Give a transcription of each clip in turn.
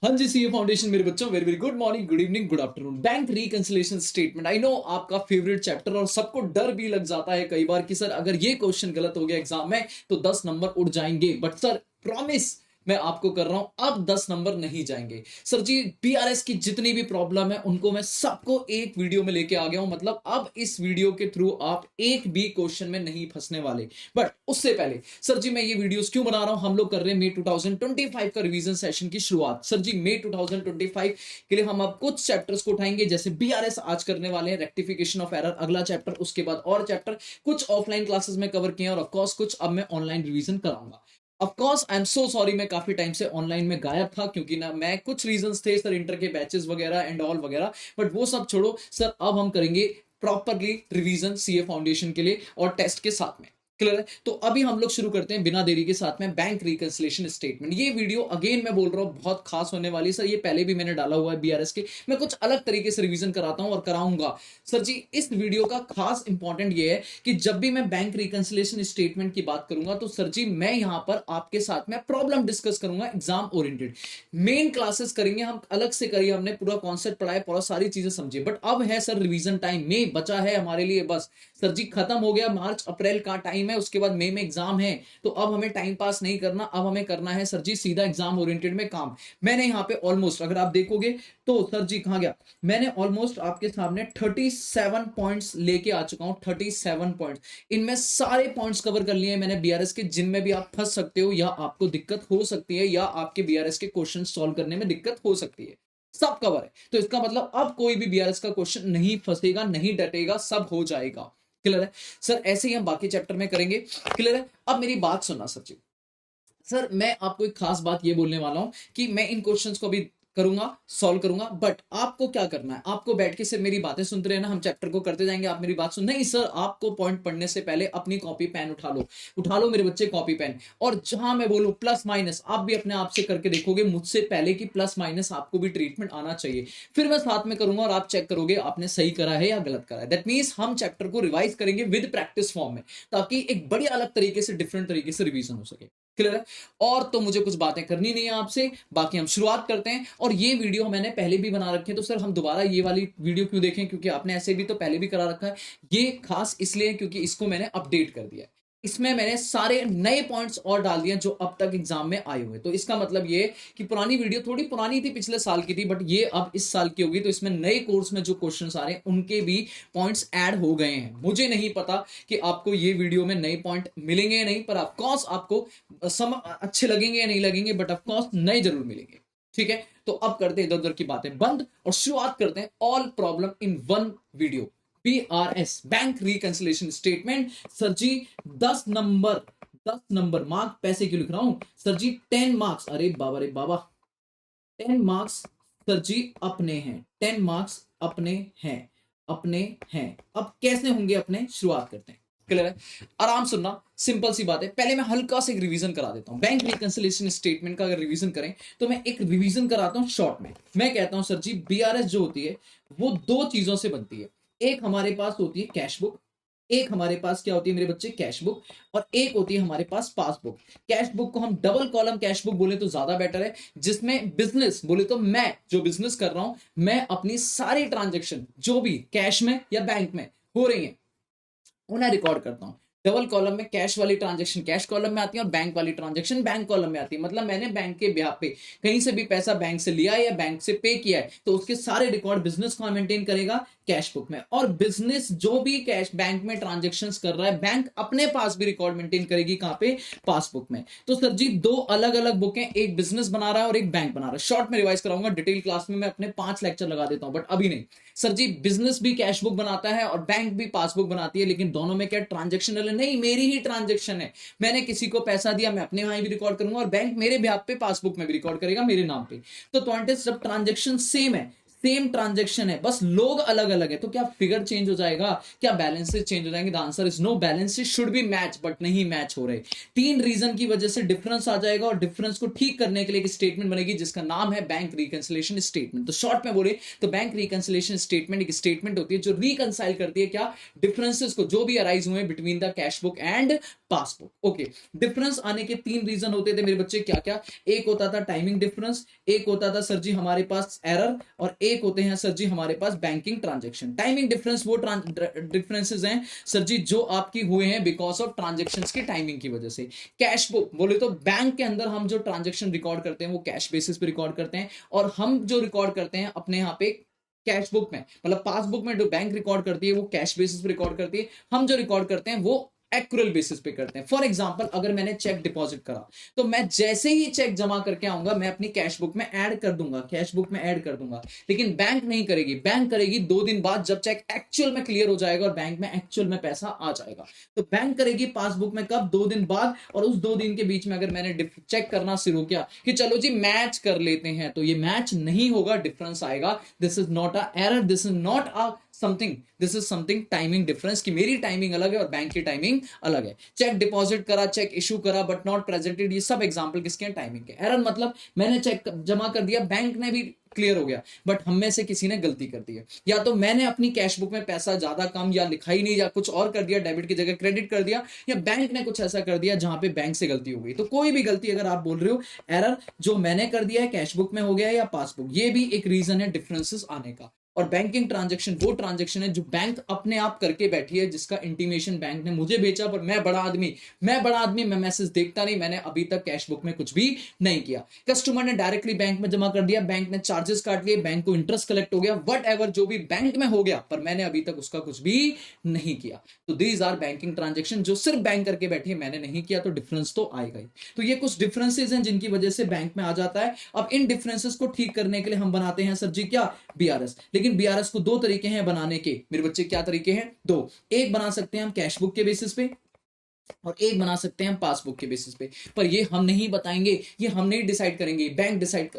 हाँ जी, CA foundation मेरे बच्चों, very very good morning, good evening, good afternoon. Bank reconciliation statement, I know आपका favourite chapter, और सबको डर भी लग जाता है कई बार कि सर अगर ये क्वेश्चन गलत हो गया एग्जाम में तो 10 नंबर उड़ जाएंगे। बट सर प्रॉमिस मैं आपको कर रहा हूं, अब 10 नंबर नहीं जाएंगे सर जी। बीआरएस की जितनी भी प्रॉब्लम है उनको मैं सबको एक वीडियो में लेके आ गया हूं। मतलब अब इस वीडियो के थ्रू आप एक भी क्वेश्चन में नहीं फंसने वाले। बट उससे पहले सर जी, मैं ये वीडियोस क्यों बना रहा हूं, हम लोग कर रहे हैं मई 2025 का रिवीजन सेशन की शुरुआत। सर जी मई 2025 के लिए हम अब कुछ चैप्टर्स को उठाएंगे, जैसे बीआरएस आज करने वाले हैं, रेक्टिफिकेशन ऑफ एरर अगला चैप्टर, उसके बाद और चैप्टर कुछ ऑफलाइन क्लासेस में कवर किए हैं, और ऑफकोर्स कुछ अब मैं ऑनलाइन रिवीजन कराऊंगा। Of course I am so sorry, मैं काफी टाइम से ऑनलाइन में गायब था, क्योंकि ना मैं कुछ रीजंस थे सर, इंटर के बैचेस वगैरह एंड ऑल वगैरह। बट वो सब छोड़ो सर, अब हम करेंगे प्रॉपरली रिवीजन सीए फाउंडेशन के लिए और टेस्ट के साथ में। क्लियर है? तो अभी हम लोग शुरू करते हैं बिना देरी के साथ में बैंक रिकंसिलिएशन स्टेटमेंट। ये वीडियो अगेन मैं बोल रहा हूं बहुत खास होने वाली है सर, ये पहले भी मैंने डाला हुआ है बीआरएस के, मैं कुछ अलग तरीके से रिवीजन कराता हूं और कराऊंगा। सर जी इस वीडियो का खास इंपॉर्टेंट ये है कि जब भी मैं बैंक रिकंसिलिएशन स्टेटमेंट की बात करूंगा तो सर जी मैं यहां पर आपके साथ में प्रॉब्लम डिस्कस करूंगा, एग्जाम ओरिएंटेड। मेन क्लासेस करेंगे हम अलग से, करिए हमने पूरा कॉन्सेप्ट पढ़ाया, पूरा सारी चीजें समझे। बट अब है सर रिवीजन टाइम, में बचा है हमारे लिए बस। सर जी खत्म हो गया मार्च अप्रैल का टाइम है, उसके बाद मई में एग्जाम है। तो अब हमें टाइम पास नहीं करना, अब हमें करना है सर जी सीधा एग्जाम ओरिएंटेड में काम। मैंने यहाँ पे ऑलमोस्ट अगर आप देखोगे तो सर जी कहाँ गया, मैंने ऑलमोस्ट आपके सामने 37 पॉइंट्स लेके आ चुका हूं, 37 पॉइंट्स। इनमें सारे पॉइंट्स कवर कर लिए हैं मैंने बीआरएस के, जिनमें भी आप फंस सकते हो या आपको दिक्कत हो सकती है या आपके बीआरएस के क्वेश्चन सॉल्व करने में दिक्कत हो सकती है, सब कवर है। तो इसका मतलब अब कोई भी बीआरएस का क्वेश्चन नहीं फंसेगा, नहीं डटेगा, सब हो जाएगा। क्लियर है सर? ऐसे ही हम बाकी चैप्टर में करेंगे। क्लियर है? अब मेरी बात सुनना सर जी। सर मैं आपको एक खास बात ये बोलने वाला हूं कि मैं इन क्वेश्चंस को भी करूंगा, सॉल्व करूंगा। बट आपको क्या करना है, आपको बैठ के सिर्फ मेरी बातें सुनते रहना, हम चैप्टर को करते जाएंगे, आप मेरी बात सुन नहीं सर, आपको पॉइंट पढ़ने से पहले अपनी कॉपी पेन उठा लो, उठा लो मेरे बच्चे कॉपी पेन। और जहां मैं बोलूं प्लस माइनस, आप भी अपने आप से करके देखोगे मुझसे पहले कि प्लस माइनस आपको भी ट्रीटमेंट आना चाहिए। फिर मैं साथ में करूंगा और आप चेक करोगे आपने सही करा है या गलत करा है। दैट मीन्स हम चैप्टर को रिवाइज करेंगे विद प्रैक्टिस फॉर्म में, ताकि एक बढ़िया अलग तरीके से, डिफरेंट तरीके से रिवीजन हो सके। क्लियर है? और तो मुझे कुछ बातें करनी नहीं है आपसे, बाकी हम शुरुआत करते हैं। और ये वीडियो मैंने पहले भी बना रखे हैं, तो सर हम दोबारा ये वाली वीडियो क्यों देखें, क्योंकि आपने ऐसे भी तो पहले भी करा रखा है। ये खास इसलिए क्योंकि इसको मैंने अपडेट कर दिया है, इसमें मैंने सारे नए पॉइंट्स और डाल दिए जो अब तक एग्जाम में आए हुए। तो इसका मतलब ये कि पुरानी वीडियो थोड़ी पुरानी थी, पिछले साल की थी, बट ये अब इस साल की होगी। तो इसमें नए कोर्स में जो क्वेश्चंस आ रहे हैं उनके भी पॉइंट्स ऐड हो गए हैं। मुझे नहीं पता कि आपको ये वीडियो में नए पॉइंट मिलेंगे या नहीं, पर ऑफकोर्स आपको अच्छे लगेंगे या नहीं लगेंगे, बट ऑफकोर्स नए जरूर मिलेंगे। ठीक है? तो अब करते हैं इधर उधर की बातें बंद और शुरुआत करते हैं all problem in one video. BRS bank reconciliation statement. Sir ji 10 number, 10 number mark पैसे क्यों लिख रहा हूं सर जी, 10 मार्क्स, अरे बाबा रे बाबा, 10 मार्क्स सर जी अपने हैं, 10 मार्क्स अपने हैं, अपने हैं। अब कैसे होंगे अपने, शुरुआत करते हैं। क्लियर है? आराम सुनना, सिंपल सी बात है। पहले मैं हल्का से एक रिवीजन करा देता हूं। बैंक रिकंसिलिएशन स्टेटमेंट का अगर रिवीजन करें तो मैं एक रिवीजन कराता हूं शॉर्ट में। मैं कहता हूं सर जी बीआरएस जो होती है वो दो चीजों से बनती है। एक हमारे पास होती है कैश बुक, एक हमारे पास क्या होती है मेरे बच्चे, कैश बुक, और एक होती है हमारे पास पासबुक। कैश बुक को हम डबल कॉलम कैश बुक बोले तो ज्यादा बेटर है, जिसमें बिजनेस बोले तो मैं जो बिजनेस कर रहा हूं, मैं अपनी सारी ट्रांजेक्शन जो भी कैश में या बैंक में हो रही है उन्हें रिकॉर्ड करता हूं। डबल कॉलम में कैश वाली ट्रांजेक्शन कैश कॉलम में आती है और बैंक वाली ट्रांजेक्शन बैंक कॉलम में आती है। मतलब मैंने बैंक के ब्याह पे कहीं से भी पैसा बैंक से लिया है या बैंक से पे किया है, तो उसके सारे रिकॉर्ड बिजनेस कौन मेंटेन करेगा, कैश बुक में। और बिजनेस जो भी कैश बैंक में ट्रांजेक्शन्स कर रहा है, बैंक अपने पास भी रिकॉर्ड मेंटेन करेगी, कहां पे, पासबुक में। तो सर जी दो अलग अलग बुक हैं, एक बिजनेस बना रहा है और एक बैंक बना रहा है। शॉर्ट में रिवाइज कराऊंगा, डिटेल क्लास में मैं अपने 5 लेक्चर लगा देता हूं, बट अभी नहीं। सर जी बिजनेस भी कैश बुक बनाता है और बैंक भी पासबुक बनाती है, लेकिन दोनों में क्या ट्रांजेक्शन नहीं, मेरी ही ट्रांजेक्शन है। मैंने किसी को पैसा दिया, मैं अपने वहां भी रिकॉर्ड करूंगा और बैंक मेरे ब्याह पे पासबुक में भी रिकॉर्ड करेगा मेरे नाम पे। तो जब ट्रांजेक्शन सेम है, सेम ट्रांजेक्शन है, बस लोग अलग अलग है, तो क्या फिगर चेंज हो जाएगा, क्या बैलेंसेस चेंज हो जाएंगे? The answer is no, balances should be match but नहीं मैच हो रहे। तीन रीजन की वजह से डिफरेंस आ जाएगा और डिफरेंस को ठीक करने के लिए एक स्टेटमेंट बनेगी जिसका नाम है बैंक रिकंसिलिएशन स्टेटमेंट। तो शॉर्ट में बोले तो बैंक रिकंसिलिएशन स्टेटमेंट एक स्टेटमेंट होती है जो रिकंसाइल करती है क्या, डिफरेंसेस को जो भी अराइज हुए between the cash book and passbook. Okay, difference आने के तीन रीजन होते थे मेरे बच्चे, क्या क्या? एक होता था टाइमिंग डिफरेंस, एक होता था सर जी हमारे पास एरर, और एक होते हैं सर जी हमारे पास बैंकिंग ट्रांजैक्शन। टाइमिंग डिफरेंस वो डिफरेंसेस हैं सर जी जो आपकी हुए हैं बिकॉज ऑफ ट्रांजैक्शंस की टाइमिंग की वजह से। कैश बुक बोले तो बैंक के अंदर हम जो ट्रांजैक्शन रिकॉर्ड करते हैं वो कैश बेसिस पे रिकॉर्ड करते हैं, और हम जो रिकॉर्ड करते हैं अपने यहाँ पे कैश बुक में, मतलब पासबुक में जो बैंक रिकॉर्ड करती है वो कैश बेसिस पे रिकॉर्ड करती है, हम जो रिकॉर्ड करते हैं वो एक्यूरल बेसिस पे करते हैं। फॉर एग्जांपल अगर मैंने चेक डिपॉजिट करा तो मैं जैसे ही चेक जमा करके आऊंगा मैं अपनी कैश बुक में ऐड कर दूंगा, कैश बुक में ऐड कर दूंगा, लेकिन बैंक नहीं करेगी। बैंक करेगी 2 दिन बाद जब चेक एक्चुअल में क्लियर हो जाएगा और बैंक में एक्चुअल में पैसा आ जाएगा। तो बैंक करेगी पासबुक में कब, 2 दिन बाद, और उस 2 दिन के बीच में अगर मैंने चेक करना शुरू किया कि चलो जी मैच कर लेते हैं, तो ये मैच नहीं होगा, डिफरेंस आएगा। This is not a error, this is not a something, this is something timing difference, की मेरी टाइमिंग अलग है और बैंक की टाइमिंग अलग है। चेक डिपॉजिट करा, चेक इशू करा बट नॉट प्रेजेंटेड, ये सब एग्जांपल किसके हैं, टाइमिंग के। एरर मतलब मैंने चेक जमा कर दिया, बैंक ने भी क्लियर हो गया, बट हम में से किसी ने गलती कर दी है, या तो मैंने अपनी कैश बुक में पैसा ज्यादा कम या लिखा ही नहीं या कुछ और कर दिया, डेबिट की जगह क्रेडिट कर दिया, या बैंक ने कुछ ऐसा कर दिया जहां पे बैंक से गलती हो गई। तो कोई भी गलती अगर आप बोल रहे हो, एरर जो मैंने कर दिया है कैश बुक में हो गया या पासबुक, ये भी एक रीजन है डिफरेंसेस आने का। और बैंकिंग ट्रांजैक्शन वो ट्रांजैक्शन है जो बैंक अपने आप करके बैठी है, जिसका इंटीमेशन बैंक ने मुझे भेजा, पर मैं बड़ा आदमी, मैं मैसेज देखता नहीं, मैंने अभी तक कैश बुक में कुछ भी नहीं किया। कस्टमर ने डायरेक्टली बैंक में जमा कर दिया, बैंक ने चार्जेस काट लिए, बैंक को इंटरेस्ट कलेक्ट हो गया, वट एवर जो भी बैंक में हो गया, पर मैंने अभी तक उसका कुछ भी नहीं किया। तो दीज आर बैंकिंग ट्रांजेक्शन जो सिर्फ बैंक करके बैठी है, मैंने नहीं किया, तो डिफरेंस तो आएगा ही। तो ये कुछ डिफरेंसेस हैं जिनकी वजह से बैंक में आ जाता है। अब इन डिफरेंसेस को ठीक करने के लिए हम बनाते हैं सर जी क्या, बीआरएस। लेकिन बीआरएस को 2 तरीके हैं बनाने के मेरे बच्चे, क्या तरीके हैं, 2। एक बना सकते हैं हम कैश बुक के बेसिस पे, और एक बना सकते हैं हम पासबुक के बेसिस पे, पर ये हम नहीं बताएंगे, ये हम नहीं डिसाइड करेंगे, बैंक डिसाइड,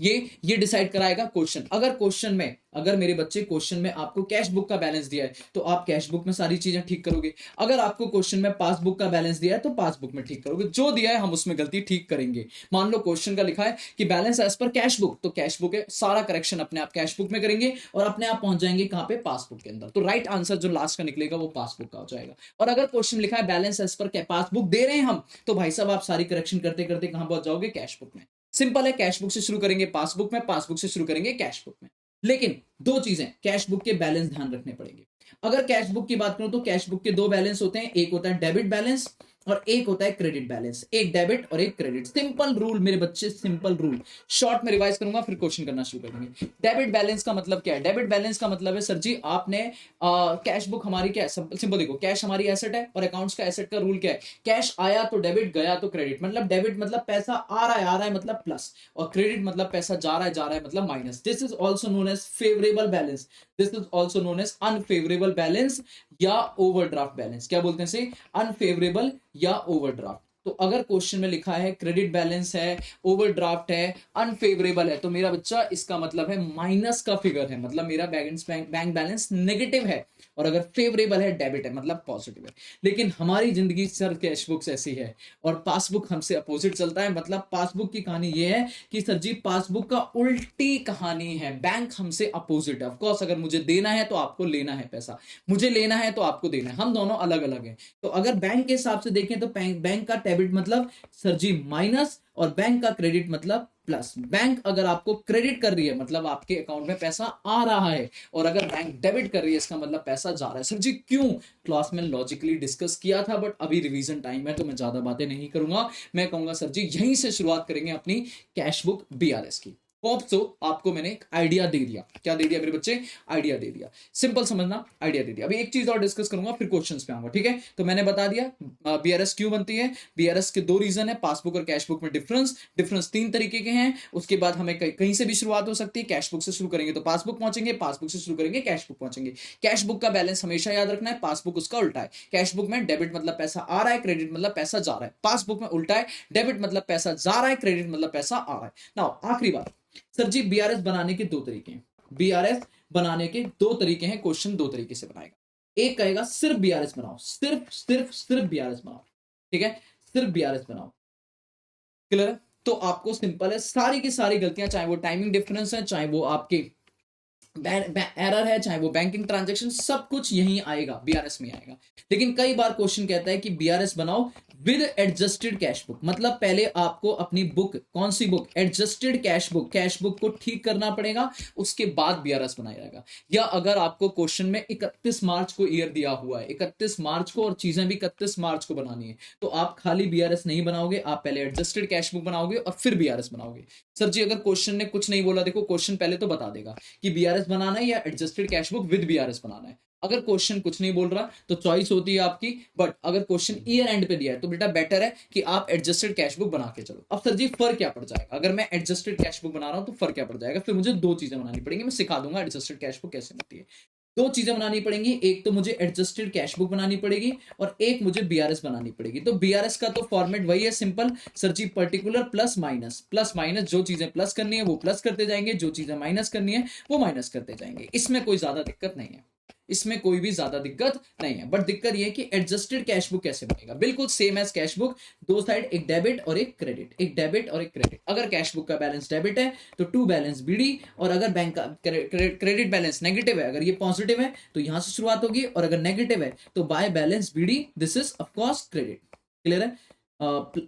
ये डिसाइड कराएगा क्वेश्चन। अगर क्वेश्चन में, अगर मेरे बच्चे क्वेश्चन में आपको कैश बुक का बैलेंस दिया है तो आप कैश बुक में सारी चीजें ठीक करोगे, अगर आपको क्वेश्चन में पासबुक का बैलेंस दिया है तो पासबुक में ठीक करोगे, जो दिया है हम उसमें गलती ठीक करेंगे। मान लो क्वेश्चन का लिखा है कि balance as per cash book, तो कैश बुक है, सारा करेक्शन अपने आप कैश बुक में करेंगे और अपने आप पहुंच जाएंगे कहां पे, पासबुक के अंदर। तो राइट आंसर जो लास्ट का निकलेगा वो पासबुक का हो जाएगा। और अगर क्वेश्चन लिखा है बैलेंस एज पर पासबुक दे रहे हैं हम, तो भाई साहब आप सारी करेक्शन करते करते कहां पहुंच जाओगे, कैश बुक में। सिंपल है, कैश बुक से शुरू करेंगे पासबुक में, पासबुक से शुरू करेंगे कैश बुक में। लेकिन 2 चीजें, कैश बुक के बैलेंस ध्यान रखने पड़ेंगे। अगर कैश बुक की बात करूं तो कैश बुक के 2 बैलेंस होते हैं, एक होता है डेबिट बैलेंस और एक होता है क्रेडिट बैलेंस, एक डेबिट और एक क्रेडिट। सिंपल रूल मेरे बच्चे, सिंपल रूल, शॉर्ट में रिवाइज करूंगा फिर क्वेश्चन करना शुरू कर देंगे। डेबिट बैलेंस का मतलब क्या है, डेबिट बैलेंस का मतलब है सर जी आपने कैश बुक हमारी क्या है, सिंपल देखो, कैश हमारी एसेट है और अकाउंट्स का एसेट का रूल क्या है, कैश आया तो डेबिट, गया तो क्रेडिट। मतलब डेबिट मतलब पैसा आ रहा है मतलब प्लस, और क्रेडिट मतलब पैसा जा रहा है मतलब minus. This is also known as favourable balance, this is also known as unfavourable balance या ओवरड्राफ्ट बैलेंस। क्या बोलते हैं इसे, अनफेवरेबल या ओवरड्राफ्ट। तो अगर क्वेश्चन में लिखा है क्रेडिट बैलेंस है, ओवरड्राफ्ट है, अनफेवरेबल है, तो मेरा बच्चा इसका मतलब है माइनस का फिगर है, मतलब मेरा बैंक बैलेंस नेगेटिव है। और अगर फेवरेबल है, डेबिट है, मतलब पॉजिटिव है। लेकिन हमारी जिंदगी सर कैश बुक्स ऐसी है और पासबुक हमसे अपोजिट चलता है। मतलब पासबुक की कहानी ये है कि सर जी पासबुक का उल्टी कहानी है, बैंक हमसे अपोजिट है। ऑफकोर्स अगर मुझे देना है तो आपको लेना है पैसा, मुझे लेना है तो आपको देना है, हम दोनों अलग अलग हैं। तो अगर बैंक के हिसाब से देखें तो बैंक का डेबिट मतलब सर जी माइनस, और बैंक का क्रेडिट मतलब प्लस। बैंक अगर आपको क्रेडिट कर रही है मतलब आपके अकाउंट में पैसा आ रहा है, और अगर बैंक डेबिट कर रही है इसका मतलब पैसा जा रहा है। सर जी क्यों, क्लास में लॉजिकली डिस्कस किया था, बट अभी रिवीजन टाइम है तो मैं ज्यादा बातें नहीं करूंगा। मैं कहूंगा सर जी यहीं से शुरुआत करेंगे अपनी कैश बुक बीआरएस की। होप सो आपको मैंने एक आइडिया दे दिया। क्या दे दिया मेरे बच्चे, आइडिया दे दिया। सिंपल समझना, आइडिया दे दिया। अभी एक चीज और डिस्कस करूंगा फिर क्वेश्चंस पे आऊंगा, ठीक है। तो मैंने बता दिया बीआरएस क्यों बनती है। बीआरएस के 2 रीजन है, पासबुक और कैश बुक में डिफरेंस 3 तरीके के हैं। उसके बाद हमें कहीं से भी शुरुआत हो सकती है, कैश बुक से शुरू करेंगे तो पासबुक पहुंचेंगे, पासबुक से शुरू करेंगे कैश बुक पहुंचेंगे। कैश बुक का बैलेंस हमेशा याद रखना है, पासबुक उसका उल्टा है। कैश बुक में डेबिट मतलब पैसा आ रहा है, क्रेडिट मतलब पैसा जा रहा है। पासबुक में उल्टा है, डेबिट मतलब पैसा जा रहा है, क्रेडिट मतलब पैसा आ रहा है। नाउ आखिरी बात, सर जी बीआरएस बनाने के 2 तरीके हैं। बीआरएस बनाने के दो तरीके हैं, क्वेश्चन दो तरीके से बनाएगा। एक कहेगा सिर्फ बीआरएस बनाओ, सिर्फ बीआरएस बनाओ, ठीक है, सिर्फ बीआरएस बनाओ, क्लियर है। तो आपको सिंपल है, सारी की सारी गलतियां, चाहे वो टाइमिंग डिफरेंस है, चाहे वो आपके एरर है, चाहे वो बैंकिंग ट्रांजैक्शन, सब कुछ यहीं आएगा, बीआरएस में आएगा। लेकिन कई बार क्वेश्चन कहता है कि बीआरएस बनाओ विद एडजस्टेड कैश बुक, मतलब पहले आपको अपनी बुक, कौन सी बुक, एडजस्टेड कैश बुक को ठीक करना पड़ेगा, उसके बाद बीआरएस बनाया जाएगा। या अगर आपको क्वेश्चन में 31 मार्च को ईयर दिया हुआ है, 31 मार्च को, और चीजें भी 31 मार्च को बनानी है, तो आप खाली बीआरएस नहीं बनाओगे, आप पहले एडजस्टेड कैश बुक बनाओगे और फिर बीआरएस बनाओगे। सर जी अगर क्वेश्चन ने कुछ नहीं बोला, देखो क्वेश्चन पहले तो बता देगा कि बीआरएस बनाना है या adjusted cash book with BRS बनाना है। अगर क्वेश्चन कुछ नहीं बोल रहा तो चॉइस होती है आपकी, बट अगर क्वेश्चन ईयर एंड पे दिया है तो बेटा बेटर है कि आप एडजस्टेड कैश बुक बना के चलो। अब सर जी फर्क क्या पड़ जाएगा, अगर मैं एडजस्टेड कैश बुक बना रहा हूं तो फर्क क्या पड़ जाएगा, फिर मुझे दो चीजें बनानी पड़ेंगी, मैं सिखा दूंगा एडजस्टेड कैश बुक कैसे बनती है। दो चीजें बनानी पड़ेंगी, एक तो मुझे एडजस्टेड कैश बुक बनानी पड़ेगी और एक मुझे बीआरएस बनानी पड़ेगी। तो बीआरएस का तो फॉर्मेट वही है, सिंपल सर जी, पर्टिकुलर प्लस माइनस, जो चीजें प्लस करनी है वो प्लस करते जाएंगे, जो चीजें माइनस करनी है वो माइनस करते जाएंगे। इसमें कोई ज्यादा दिक्कत नहीं है, इसमें कोई भी ज्यादा दिक्कत नहीं है। बट दिक्कत यह है कि एडजस्टेड कैश बुक कैसे बनेगा, बिल्कुल सेम एज कैश बुक, दो साइड, एक डेबिट और एक क्रेडिट, एक डेबिट और एक क्रेडिट। अगर कैश बुक का बैलेंस डेबिट है तो टू बैलेंस बीडी, और अगर बैंक का क्रेडिट बैलेंस नेगेटिव है, अगर ये पॉजिटिव है तो यहां से शुरुआत होगी, और अगर नेगेटिव है तो by balance BD, this is of course credit, clear है,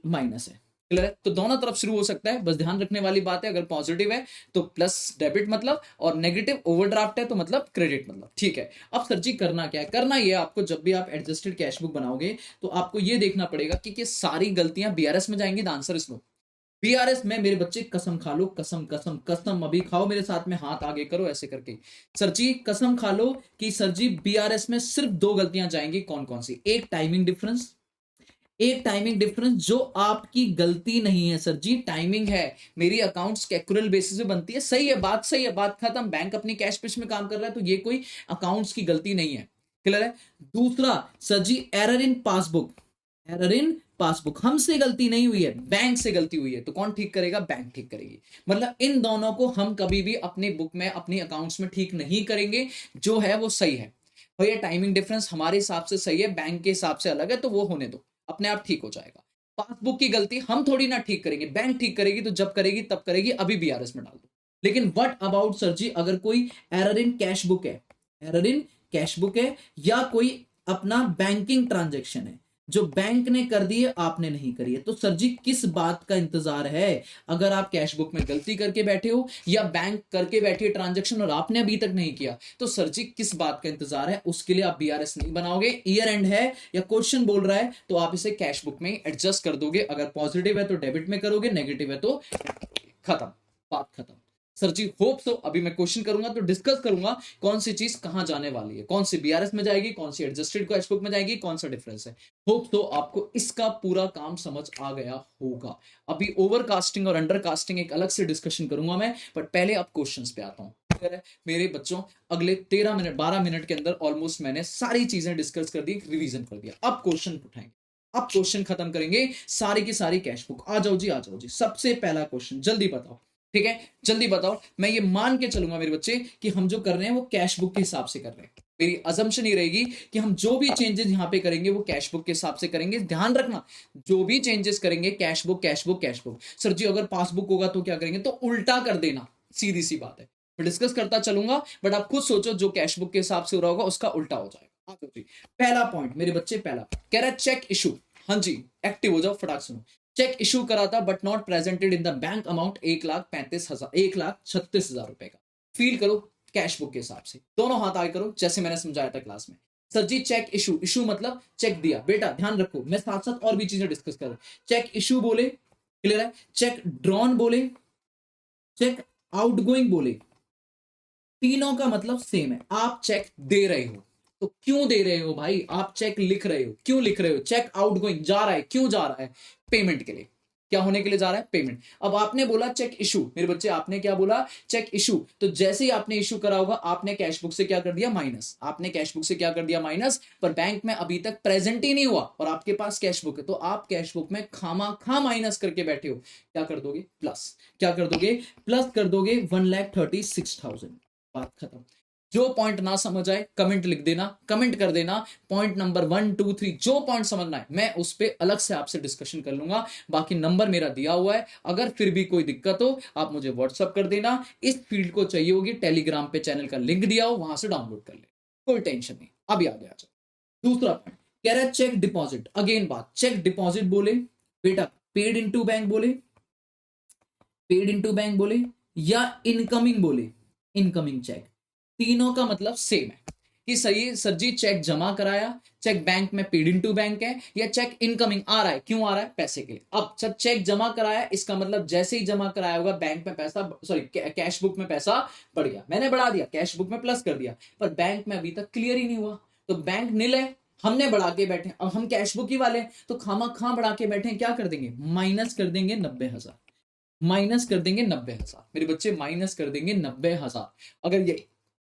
माइनस है, क्लियर है। तो दोनों तरफ शुरू हो सकता है, बस ध्यान रखने वाली बात है, अगर पॉजिटिव है तो प्लस डेबिट मतलब, और नेगेटिव ओवरड्राफ्ट है तो मतलब क्रेडिट मतलब, ठीक है। अब सर जी करना क्या है, करना ये आपको, जब भी आप एडजस्टेड कैश बुक बनाओगे तो आपको ये देखना पड़ेगा कि सारी गलतियां बीआरएस में जाएंगी। The answer is no. BRS में मेरे बच्चे कसम खा लो, कसम कसम कसम, अभी खाओ मेरे साथ में, हाथ आगे करो ऐसे करके, सर जी कसम खा लो कि सर जी बीआरएस में सिर्फ दो गलतियां जाएंगी, कौन कौन सी, एक टाइमिंग डिफरेंस, एक टाइमिंग डिफरेंस जो आपकी गलती नहीं है सर जी, टाइमिंग है, मेरी अकाउंट्स कैक्युरल बेसिस पे बनती है, सही है बात, सही है बात, खत्म, बैंक अपनी कैश पिच में काम कर रहा है तो ये कोई अकाउंट्स की गलती नहीं है, क्लियर है। दूसरा sir ji error in passbook, error in passbook, हमसे गलती नहीं हुई है, बैंक से गलती हुई है, तो कौन ठीक करेगा, बैंक ठीक करेगी। मतलब इन दोनों को हम कभी भी अपनी बुक में, अपनी अकाउंट्स में ठीक नहीं करेंगे, जो है वो सही है। भैया टाइमिंग डिफरेंस हमारे हिसाब से सही है, बैंक के हिसाब से अलग है, तो वो होने दो, अपने आप ठीक हो जाएगा। पासबुक की गलती हम थोड़ी ना ठीक करेंगे, बैंक ठीक करेगी, तो जब करेगी तब करेगी, अभी बीआरएस में डाल दो। लेकिन व्हाट अबाउट सर जी अगर कोई एरर इन कैश बुक है, एरर इन कैश बुक है, या कोई अपना बैंकिंग ट्रांजेक्शन है जो बैंक ने कर दी है आपने नहीं करी है, तो सर जी किस बात का इंतजार है। अगर आप कैश बुक में गलती करके बैठे हो या बैंक करके बैठे ट्रांजेक्शन और आपने अभी तक नहीं किया, तो सर जी किस बात का इंतजार है, उसके लिए आप बीआरएस नहीं बनाओगे। ईयर एंड है या क्वेश्चन बोल रहा है तो आप इसे कैश बुक में एडजस्ट कर दोगे, अगर पॉजिटिव है तो डेबिट में करोगे, नेगेटिव है तो खत्म, बात खत्म। सर जी होप सो, अभी मैं क्वेश्चन करूंगा तो डिस्कस करूंगा कौन सी चीज कहां जाने वाली है, कौन सी बीआरएस में जाएगी, कौन सी एडजस्टेड कैश बुक में जाएगी, कौन सा डिफरेंस है। होप तो आपको इसका पूरा काम समझ आ गया होगा। अभी ओवरकास्टिंग और अंडरकास्टिंग एक अलग से डिस्कशन करूंगा मैं, बट पहले अब क्वेश्चंस पे आता हूं। मेरे बच्चों अगले 13 मिनट 12 मिनट के अंदर ऑलमोस्ट मैंने सारी चीजें डिस्कस कर दी, रिवीजन कर दिया। अब क्वेश्चन उठाएंगे, अब क्वेश्चन खत्म करेंगे, सारी की सारी कैश बुक। आ जाओ जी, आ जाओ जी, सबसे पहला क्वेश्चन जल्दी बताओ, ठीक है जल्दी बताओ। मैं ये मान के चलूंगा मेरे बच्चे कि हम जो कर रहे हैं वो कैश बुक के हिसाब से कर रहे हैं, मेरी अजम्पशन ही रहेगी कि हम जो भी चेंजेस यहां पे करेंगे वो कैश बुक के हिसाब से करेंगे। ध्यान रखना, जो भी चेंजेस करेंगे cash book cash book cash book. Sir ji अगर पासबुक होगा तो क्या करेंगे, तो उल्टा कर देना, सीधी सी बात है। मैं डिस्कस करता चलूंगा, बट आप खुद सोचो जो कैश बुक के हिसाब से हो रहा होगा उसका उल्टा हो जाएगा। आ जाओ जी, पहला पॉइंट मेरे बच्चे, पहला कह रहा है चेक इशू। हाँ जी एक्टिव हो जाओ, फटाक सुनो। चेक इशू करा था but not presented in the bank, amount 1,36,000 रुपए का। फील करो कैश बुक के हिसाब से, दोनों हाथ आगे करो जैसे मैंने समझाया था क्लास में। सर जी चेक इशू, इशू मतलब चेक दिया, बेटा ध्यान रखो, मैं साथ साथ और भी चीजें डिस्कस कर रहा हूं। चेक इशू बोले, क्लियर है, चेक ड्रॉन बोले, चेक आउटगोइंग बोले, तीनों का मतलब सेम है, आप चेक दे रहे हो। तो क्यों दे रहे हो भाई, आप चेक लिख रहे हो, क्यों लिख रहे हो, चेक आउटगोइंग जा रहा है, क्यों जा रहा है, पेमेंट के लिए, क्या होने के लिए जा रहा है, पेमेंट। अब आपने बोला चेक इशू, मेरे बच्चे आपने क्या बोला, चेक इशू, तो जैसे ही आपने इशू करा होगा आपने कैश बुक से क्या कर दिया, माइनस, आपने कैश बुक से क्या कर दिया, माइनस। पर बैंक में अभी तक प्रेजेंट ही नहीं हुआ और आपके पास कैश बुक है, तो आप कैश बुक में खामा खा माइनस करके बैठे हो, क्या कर दोगे, प्लस, क्या कर दोगे, प्लस कर दोगे 1,36,000, बात खत्म। जो पॉइंट ना समझ आए कमेंट लिख देना, कमेंट कर देना, पॉइंट नंबर 1 2 3 जो पॉइंट समझना है मैं उस पर अलग से आपसे डिस्कशन कर लूंगा। बाकी नंबर मेरा दिया हुआ है, अगर फिर भी कोई दिक्कत हो आप मुझे व्हाट्सअप कर देना। इस फील्ड को चाहिए होगी टेलीग्राम पे चैनल का लिंक दिया हो, वहां से डाउनलोड कर ले, कोई टेंशन नहीं। अभी आगे आ जाओ। दूसरा पॉइंट कह रहा है चेक डिपॉजिट। अगेन बात, चेक डिपॉजिट बोले बेटा, पेड इनटू बैंक बोले, पेड इनटू बैंक बोले या इनकमिंग बोले, इनकमिंग चेक, तीनों का मतलब सेम है कि सही सर जी चेक जमा कराया, चेक बैंक में पेड इनटू बैंक है, या चेक इनकमिंग आ रहा है, क्यों आ रहा है? पैसे के लिए। अब जब चेक जमा कराया इसका मतलब जैसे ही जमा कराया होगा बैंक में पैसा, सॉरी कैश बुक में पैसा बढ़ गया, मैंने बढ़ा दिया, कैश बुक में प्लस कर दिया, पर बैंक में अभी तक क्लियर ही नहीं हुआ, तो बैंक नील है, हमने बढ़ा के बैठे। अब हम कैश बुक ही वाले तो खामा खा बढ़ा के बैठे, क्या कर देंगे? माइनस कर देंगे 90,000, माइनस कर देंगे 90,000 मेरे बच्चे, माइनस कर देंगे 90,000। अगर ये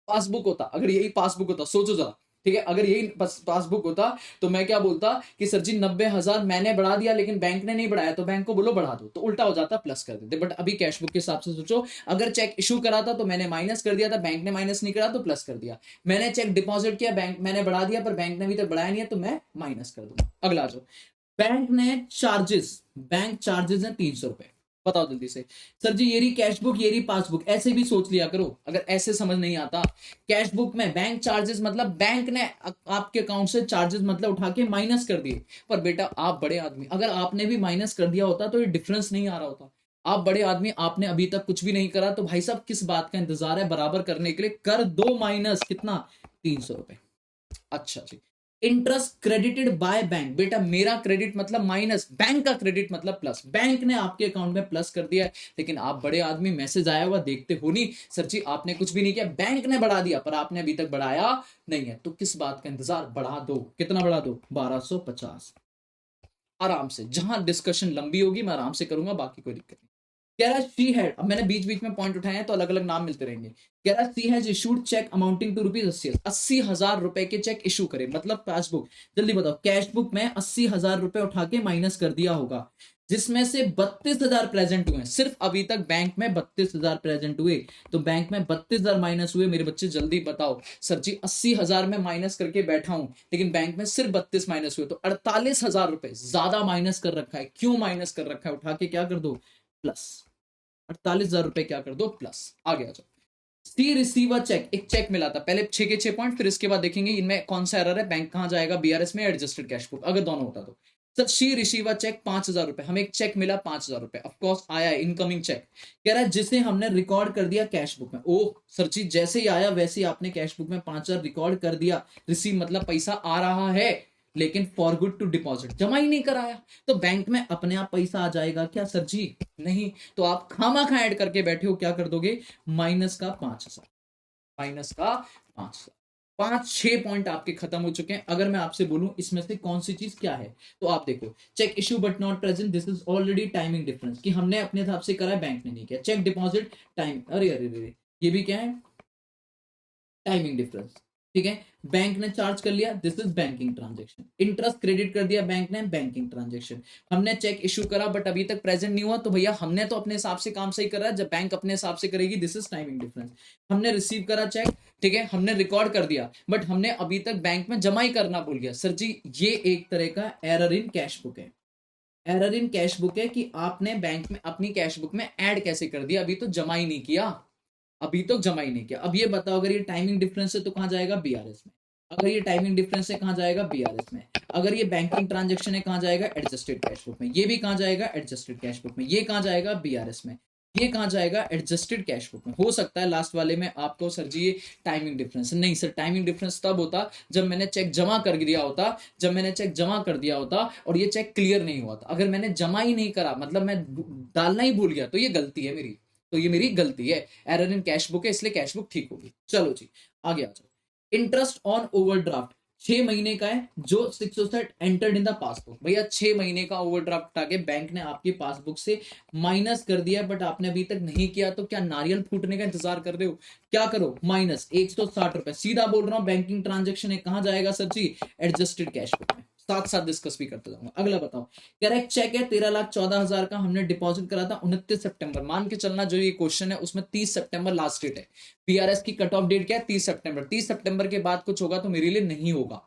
पासबुक होता, अगर यही पासबुक होता, सोचो जरा, ठीक है, अगर यही पासबुक होता तो मैं क्या बोलता कि सर जी 90,000 मैंने बढ़ा दिया लेकिन बैंक ने नहीं बढ़ाया, तो बैंक को बोलो बढ़ा दो, तो उल्टा हो जाता, प्लस कर देते। बट अभी कैश बुक के हिसाब से सोचो, अगर चेक इशू करा था तो मैंने माइनस कर दिया था, बैंक ने माइनस नहीं करा तो प्लस कर दिया। मैंने चेक डिपॉजिट किया, बैंक मैंने बढ़ा दिया पर बैंक ने अभी तक बढ़ाया नहीं है, तो मैं माइनस कर दूंगा। अगला जो बैंक ने चार्जेस, बैंक चार्जेस है 300 रुपए, बताओ जल्दी से। सर जी ये रही कैश बुक, ये रही पासबुक, ऐसे भी सोच लिया करो अगर ऐसे समझ नहीं आता। कैश बुक में बैंक चार्जेस मतलब बैंक ने आपके अकाउंट से चार्जेस मतलब उठा के माइनस कर दिए। पर बेटा आप बड़े आदमी, अगर आपने भी माइनस कर दिया होता तो ये डिफरेंस नहीं आ रहा होता। आप बड़े आदमी, आपने अभी तक कुछ भी नहीं करा, तो भाई साहब किस बात का इंतजार है बराबर करने के लिए? कर दो माइनस, कितना? 300 रुपए। अच्छा जी, इंटरेस्ट क्रेडिटेड बाय बैंक, बेटा मेरा क्रेडिट मतलब माइनस, बैंक का क्रेडिट मतलब प्लस, बैंक ने आपके अकाउंट में प्लस कर दिया है, लेकिन आप बड़े आदमी मैसेज आया हुआ देखते हो नहीं, सर जी आपने कुछ भी नहीं किया, बैंक ने बढ़ा दिया पर आपने अभी तक बढ़ाया नहीं है, तो किस बात का इंतजार? बढ़ा दो, कितना बढ़ा दो? 1250। आराम से, जहां डिस्कशन लंबी होगी मैं आराम से करूंगा, बाकी कोई दिक्कत नहीं। कह रहा है शी हैड, अब मैंने बीच बीच में पॉइंट उठाए हैं तो अलग अलग नाम मिलते रहेंगे। कह रहा है she has issued cheque amounting to ₹80,000 रुपए के चेक इशू करे, मतलब पासबुक, जल्दी बताओ, कैश बुक में 80,000 रुपए उठा के माइनस कर दिया होगा, जिसमें से 32,000 प्रेजेंट हुए, सिर्फ अभी तक बैंक में 32,000 प्रेजेंट हुए, तो बैंक में 32,000 माइनस हुए। मेरे बच्चे जल्दी बताओ, सर जी 80,000 में माइनस करके बैठा हूं लेकिन बैंक में सिर्फ 32 माइनस हुए, तो 48,000 रुपए ज्यादा माइनस कर रखा है। क्यों माइनस कर रखा है? उठा के क्या कर दो? प्लस। 48,000 रुपए क्या कर दो? प्लस। आगे आ जाओ। सी रिसीवर चेक, एक चेक मिला था, पहले 6 के 6 पॉइंट, फिर इसके बाद देखेंगे इनमें कौन सा एरर है, बैंक कहां जाएगा, बीआरएस में, एडजस्टेड कैश बुक, अगर दोनों होता तो। सर शी रिसीवर चेक 5,000 रुपए, हमें एक चेक मिला 5,000 रुपए, ऑफकोर्स आया है, इनकमिंग चेक। कह रहा है जिसे हमने रिकॉर्ड कर दिया कैश बुक में। ओह सर जी जैसे ही आया वैसे ही आपने कैश बुक में 5,000 रिकॉर्ड कर दिया, रिसीव मतलब पैसा आ रहा है, लेकिन फॉर गुड टू डिपॉजिट जमा ही नहीं कराया, तो बैंक में अपने आप पैसा आ जाएगा क्या सर जी? नहीं, तो आप खामा खा ऐड करके बैठे हो, क्या कर दोगे? माइनस का 5,000, माइनस का 5,000। 5-6 पॉइंट आपके खत्म हो चुके हैं। अगर मैं आपसे बोलूं इसमें से कौन सी चीज क्या है, तो आप देखो, cheque issue but not present, this is already timing difference, कि हमने अपने हिसाब से करा है, बैंक ने नहीं किया। चेक डिपॉजिट टाइम, अरे अरे अरे, ये भी क्या है? टाइमिंग डिफरेंस, ठीक है। बैंक ने चार्ज कर लिया, this is banking transaction. Interest credit कर दिया बैंक ने, बैंकिंग ट्रांजेक्शन। हमने चेक इशू करा बट अभी तक प्रेजेंट नहीं हुआ, तो भैया हमने तो अपने हिसाब से काम सही कर रहा है, जब बैंक अपने हिसाब से करेगी, दिस इज टाइमिंग डिफरेंस। हमने रिसीव करा चेक, ठीक है, हमने रिकॉर्ड कर दिया बट हमने अभी तक बैंक में जमा ही करना भूल गया, सर जी ये एक तरह का एरर इन कैश बुक है। एरर इन कैश बुक है कि आपने बैंक में अपनी कैश बुक में ऐड कैसे कर दिया, अभी तो जमा ही नहीं किया, अभी तक जमा ही नहीं किया। अब ये बताओ, अगर ये टाइमिंग डिफरेंस है तो कहां जाएगा? बीआरएस में। अगर ये टाइमिंग डिफरेंस है कहां जाएगा? बीआरएस में। अगर ये बैंकिंग ट्रांजैक्शन है कहां जाएगा? एडजस्टेड कैश बुक में। ये भी कहां जाएगा? एडजस्टेड कैश बुक में। ये कहां जाएगा? बीआरएस में। ये कहां जाएगा? एडजस्टेड कैश बुक में। हो सकता है लास्ट वाले में आपको सर जी ये टाइमिंग डिफरेंस, नहीं सर टाइमिंग डिफरेंस तब होता जब मैंने चेक जमा कर दिया होता, जब मैंने चेक जमा कर दिया होता और ये चेक क्लियर नहीं हुआ था। अगर मैंने जमा ही नहीं करा, मतलब मैं डालना ही भूल गया, तो ये गलती है मेरी, तो ये मेरी गलती है, एरर इन कैश बुक है, इसलिए कैश बुक ठीक होगी। चलो जी आगे आ जाओ। इंटरेस्ट ऑन ओवरड्राफ्ट 6 महीने का है, जो 660 एंटर्ड इन द पासबुक। भैया 6 महीने का ओवरड्राफ्ट उठा के बैंक ने आपकी पासबुक से माइनस कर दिया, बट आपने अभी तक नहीं किया, तो क्या नारियल फूटने का इंतजार कर रहे हो? क्या करो? माइनस 160 रुपए, सीधा बोल रहा हूं, बैंकिंग ट्रांजेक्शन है, कहां जाएगा सर जी? एडजस्टेड कैश बुक में। साथ साथ डिस्कस भी करते जाऊंगा। अगला बताओ, कह रहा है चेक है 13,14,000 का, हमने डिपॉजिट करा था 29 सितंबर। मान के चलना जो ये क्वेश्चन है उसमें 30 सितंबर लास्ट डेट है। बीआरएस की कट ऑफ डेट क्या है? 30 सितंबर। 30 सितंबर के बाद कुछ होगा तो मेरे लिए नहीं होगा।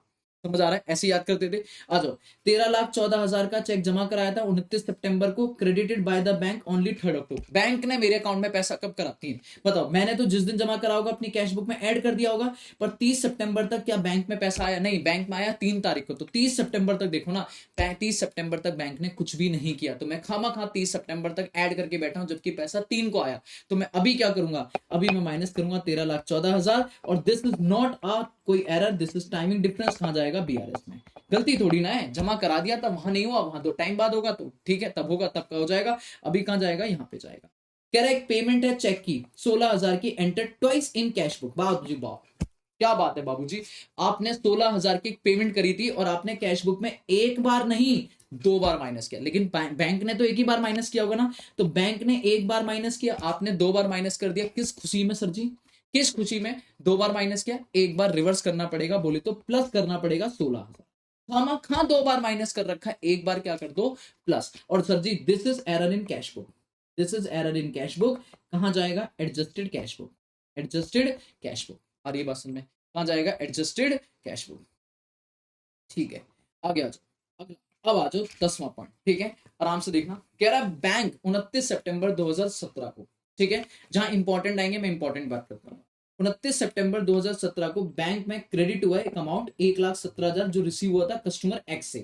समझ आ रहा है? ऐसे याद करते थे। आ जाओ, 13,14,000 का चेक जमा कराया था 29 सितंबर को, credited by the bank only 3 October. Bank ने मेरे अकाउंट में पैसा कब करा? 3। बताओ, मैंने तो जिस दिन जमा करा होगा अपनी कैश बुक में ऐड कर दिया होगा, पर 30 सितंबर तक क्या बैंक में पैसा आया? नहीं, बैंक में आया 3 तारीख को। तो 30 सितंबर तक देखो ना, 30 सितंबर तक बैंक ने कुछ भी नहीं किया, तो मैं खामा 30 सितंबर तक ऐड करके बैठा हूं, जबकि पैसा 3 को आया। तो मैं अभी क्या करूंगा? अभी मैं माइनस करूंगा 13,14,000, और दिस इज नॉट आ कोई error, this is timing difference. कहां जाएगा? बीआरएस में। गलती थोड़ी ना है, जमा करा दिया तब वहां नहीं हुआ, वहां 2 टाइम बाद होगा तो ठीक है, तब होगा, तब का हो जाएगा। अभी कहां जाएगा? यहां पे जाएगा। कह रहा है एक पेमेंट है चेक की 16,000 की, enter twice in cash book. बाबूजी बाप, क्या बात है बाबूजी, आपने 16,000 की पेमेंट करी थी और आपने कैश बुक में एक बार नहीं 2 बार माइनस किया। लेकिन बैंक ने तो एक ही बार माइनस किया होगा ना, तो बैंक ने एक बार माइनस किया, आपने 2 बार माइनस कर दिया। किस खुशी में सर जी? किस खुशी में? 2 बार माइनस किया, एक बार रिवर्स करना पड़ेगा, बोले तो प्लस करना पड़ेगा 16,000। खामा खा 2 बार माइनस कर रखा है, एक बार क्या कर दो? प्लस। और sir ji this is error in cash book, this is error in cash book. कहां जाएगा? Adjusted cash book, adjusted cash book. और ये बात समझ में, कहां जाएगा? Adjusted cash book. ठीक है, आगे आ जाओ। अब आ जाओ 10वां पॉइंट। ठीक है, आराम से देखना। कह रहा है बैंक 29 सितंबर 2017 को, ठीक है, जहां इंपॉर्टेंट आएंगे मैं इंपॉर्टेंट बात करता हूँ। 29 सितंबर 2017 को बैंक में क्रेडिट हुआ एक अमाउंट 1,17,000 जो रिसीव हुआ था कस्टमर एक्स से।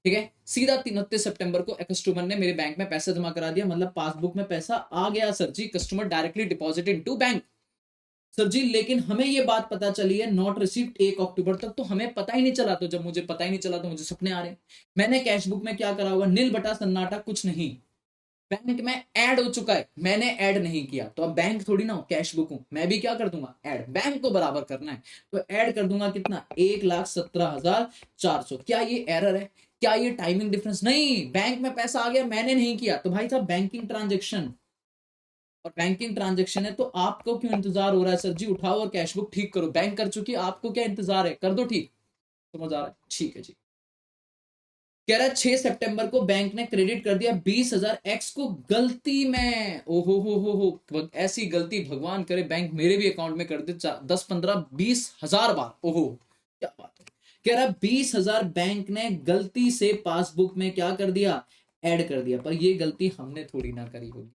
ठीक है, सीधा 29 सितंबर को कस्टमर ने मेरे बैंक में पैसा जमा करा दिया, मतलब पासबुक में पैसा आ गया sir ji, customer directly deposit into bank. Sir ji लेकिन हमें ये बात पता चली है नॉट रिसीव्ड 1 अक्टूबर तक, तो हमें पता ही नहीं चला। तो जब मुझे पता ही नहीं चला तो मुझे सपने आ रहे हैं। मैंने कैश बुक में क्या करा होगा? नील बटा सन्नाटा, कुछ नहीं। बैंक में ऐड हो चुका है, मैंने ऐड नहीं किया, तो अब बैंक थोड़ी ना हो, कैश बुक हूं। मैं भी क्या कर दूंगा? ऐड। बैंक को बराबर करना है तो ऐड कर दूंगा। कितना? 1,17,400। क्या ये एरर है? क्या ये टाइमिंग डिफरेंस? नहीं, बैंक में पैसा आ गया, मैंने नहीं किया। तो भाई साहब बैंकिंग ट्रांजेक्शन, और बैंकिंग ट्रांजेक्शन है तो आपको क्यों इंतजार हो रहा है? सर जी उठाओ और कैश बुक ठीक करो, बैंक कर चुकी है, आपको क्या इंतजार है? कर दो ठीक। समझ आ रहा है? ठीक है जी। कह रहा है 6 सितंबर को बैंक ने क्रेडिट कर दिया 20,000 एक्स को गलती में। ओहो हो, ऐसी गलती भगवान करे बैंक मेरे भी अकाउंट में कर दे 10 15 20,000 बार। ओहो क्या बात है। कह रहा है 20,000 बैंक ने गलती से पासबुक में क्या कर दिया? ऐड कर दिया, पर ये गलती हमने थोड़ी ना करी होगी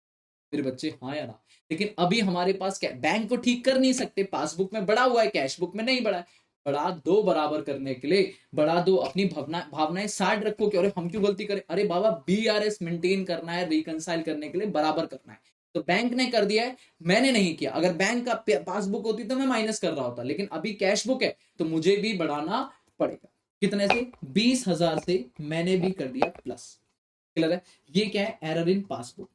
मेरे बच्चे, हाँ या ना? लेकिन अभी हमारे पास क्या, बैंक को ठीक कर नहीं सकते, पासबुक में बढ़ा हुआ है, कैश बुक में नहीं बढ़ा है। बढ़ा दो बराबर करने के लिए, बढ़ा दो। अपनी भावनाएं साइड रखो कि अरे हम क्यों गलती करें। अरे बाबा बीआरएस मेंटेन करना है, रिकंसाइल करने के लिए बराबर करना है। तो बैंक ने कर दिया है, मैंने नहीं किया। अगर बैंक का पासबुक होती तो मैं माइनस कर रहा होता, लेकिन अभी कैश बुक है तो मुझे भी बढ़ाना पड़ेगा। कितने से? 20,000 से मैंने भी कर दिया प्लस। क्लियर है? ये क्या है? Error in passbook,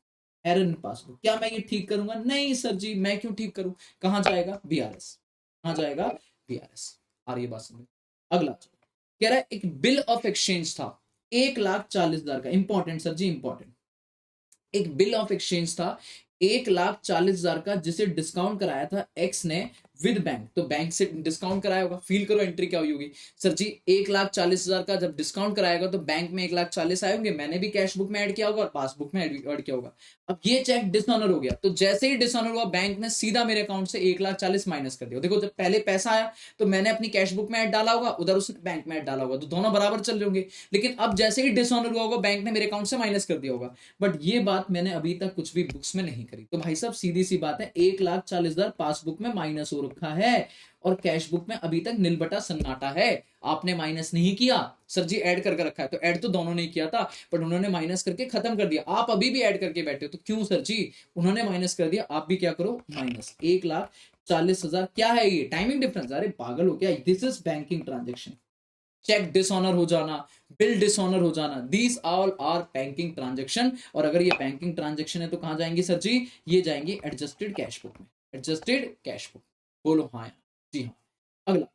error in passbook. क्या मैं ये ठीक करूंगा? नहीं सर जी, मैं क्यों ठीक करूं? कहां जाएगा? बीआरएस। कहां जाएगा? बीआरएस। आ रही है बात समझ? अगला कह रहा है एक बिल ऑफ एक्सचेंज था 1,40,000 का। इंपॉर्टेंट सर जी, इंपॉर्टेंट। एक बिल ऑफ एक्सचेंज था 1,40,000 का, जिसे डिस्काउंट कराया था एक्स ने विद बैंक। तो बैंक से डिस्काउंट कराया होगा, फील करो एंट्री क्या हुई होगी। सर जी 1,40,000 का जब डिस्काउंट कराएगा तो बैंक में 1,40,000 आए होंगे, मैंने भी कैश बुक में ऐड किया होगा और पासबुक में ऐड किया होगा। अब ये चेक डिसऑनर हो गया, तो जैसे ही डिसऑनर हुआ बैंक ने सीधा मेरे अकाउंट से 1,40,000 माइनस कर दिया। देखो जब पहले पैसा आया तो मैंने अपनी कैश बुक में ऐड डाला होगा, उधर उसने बैंक में ऐड डाला होगा, तो दोनों बराबर चल रहे होंगे। लेकिन अब जैसे ही डिसऑनर हुआ होगा बैंक ने मेरे अकाउंट से माइनस कर दिया होगा। बट ये बात मैंने अभी तक कुछ भी बुक्स में नहीं करी। तो भाई साहब सीधी सी बात है, 1,40,000 पासबुक में माइनस हो रखा है और कैश बुक में अभी तक नील बटा सन्नाटा है। आपने माइनस नहीं किया, सर जी ऐड करके रखा है। तो ऐड तो दोनों ने किया था, पर उन्होंने माइनस करके खत्म कर दिया। आप अभी भी ऐड करके बैठे हो, तो क्यों सर जी? उन्होंने माइनस कर दिया, आप भी क्या करो? माइनस। 1,40,000 क्या है ये? Timing difference. अरे पागल हो क्या? This is banking transaction. Cheque dishonour हो जाना, बिल डिसऑनर हो जाना, these all are banking transaction. और अगर ये बैंकिंग ट्रांजेक्शन है तो कहां जाएंगे सर जी? ये जाएंगे एडजस्टेड कैश बुक में। एडजस्टेड कैश बुक, बोलो हाँ जी हाँ। अगला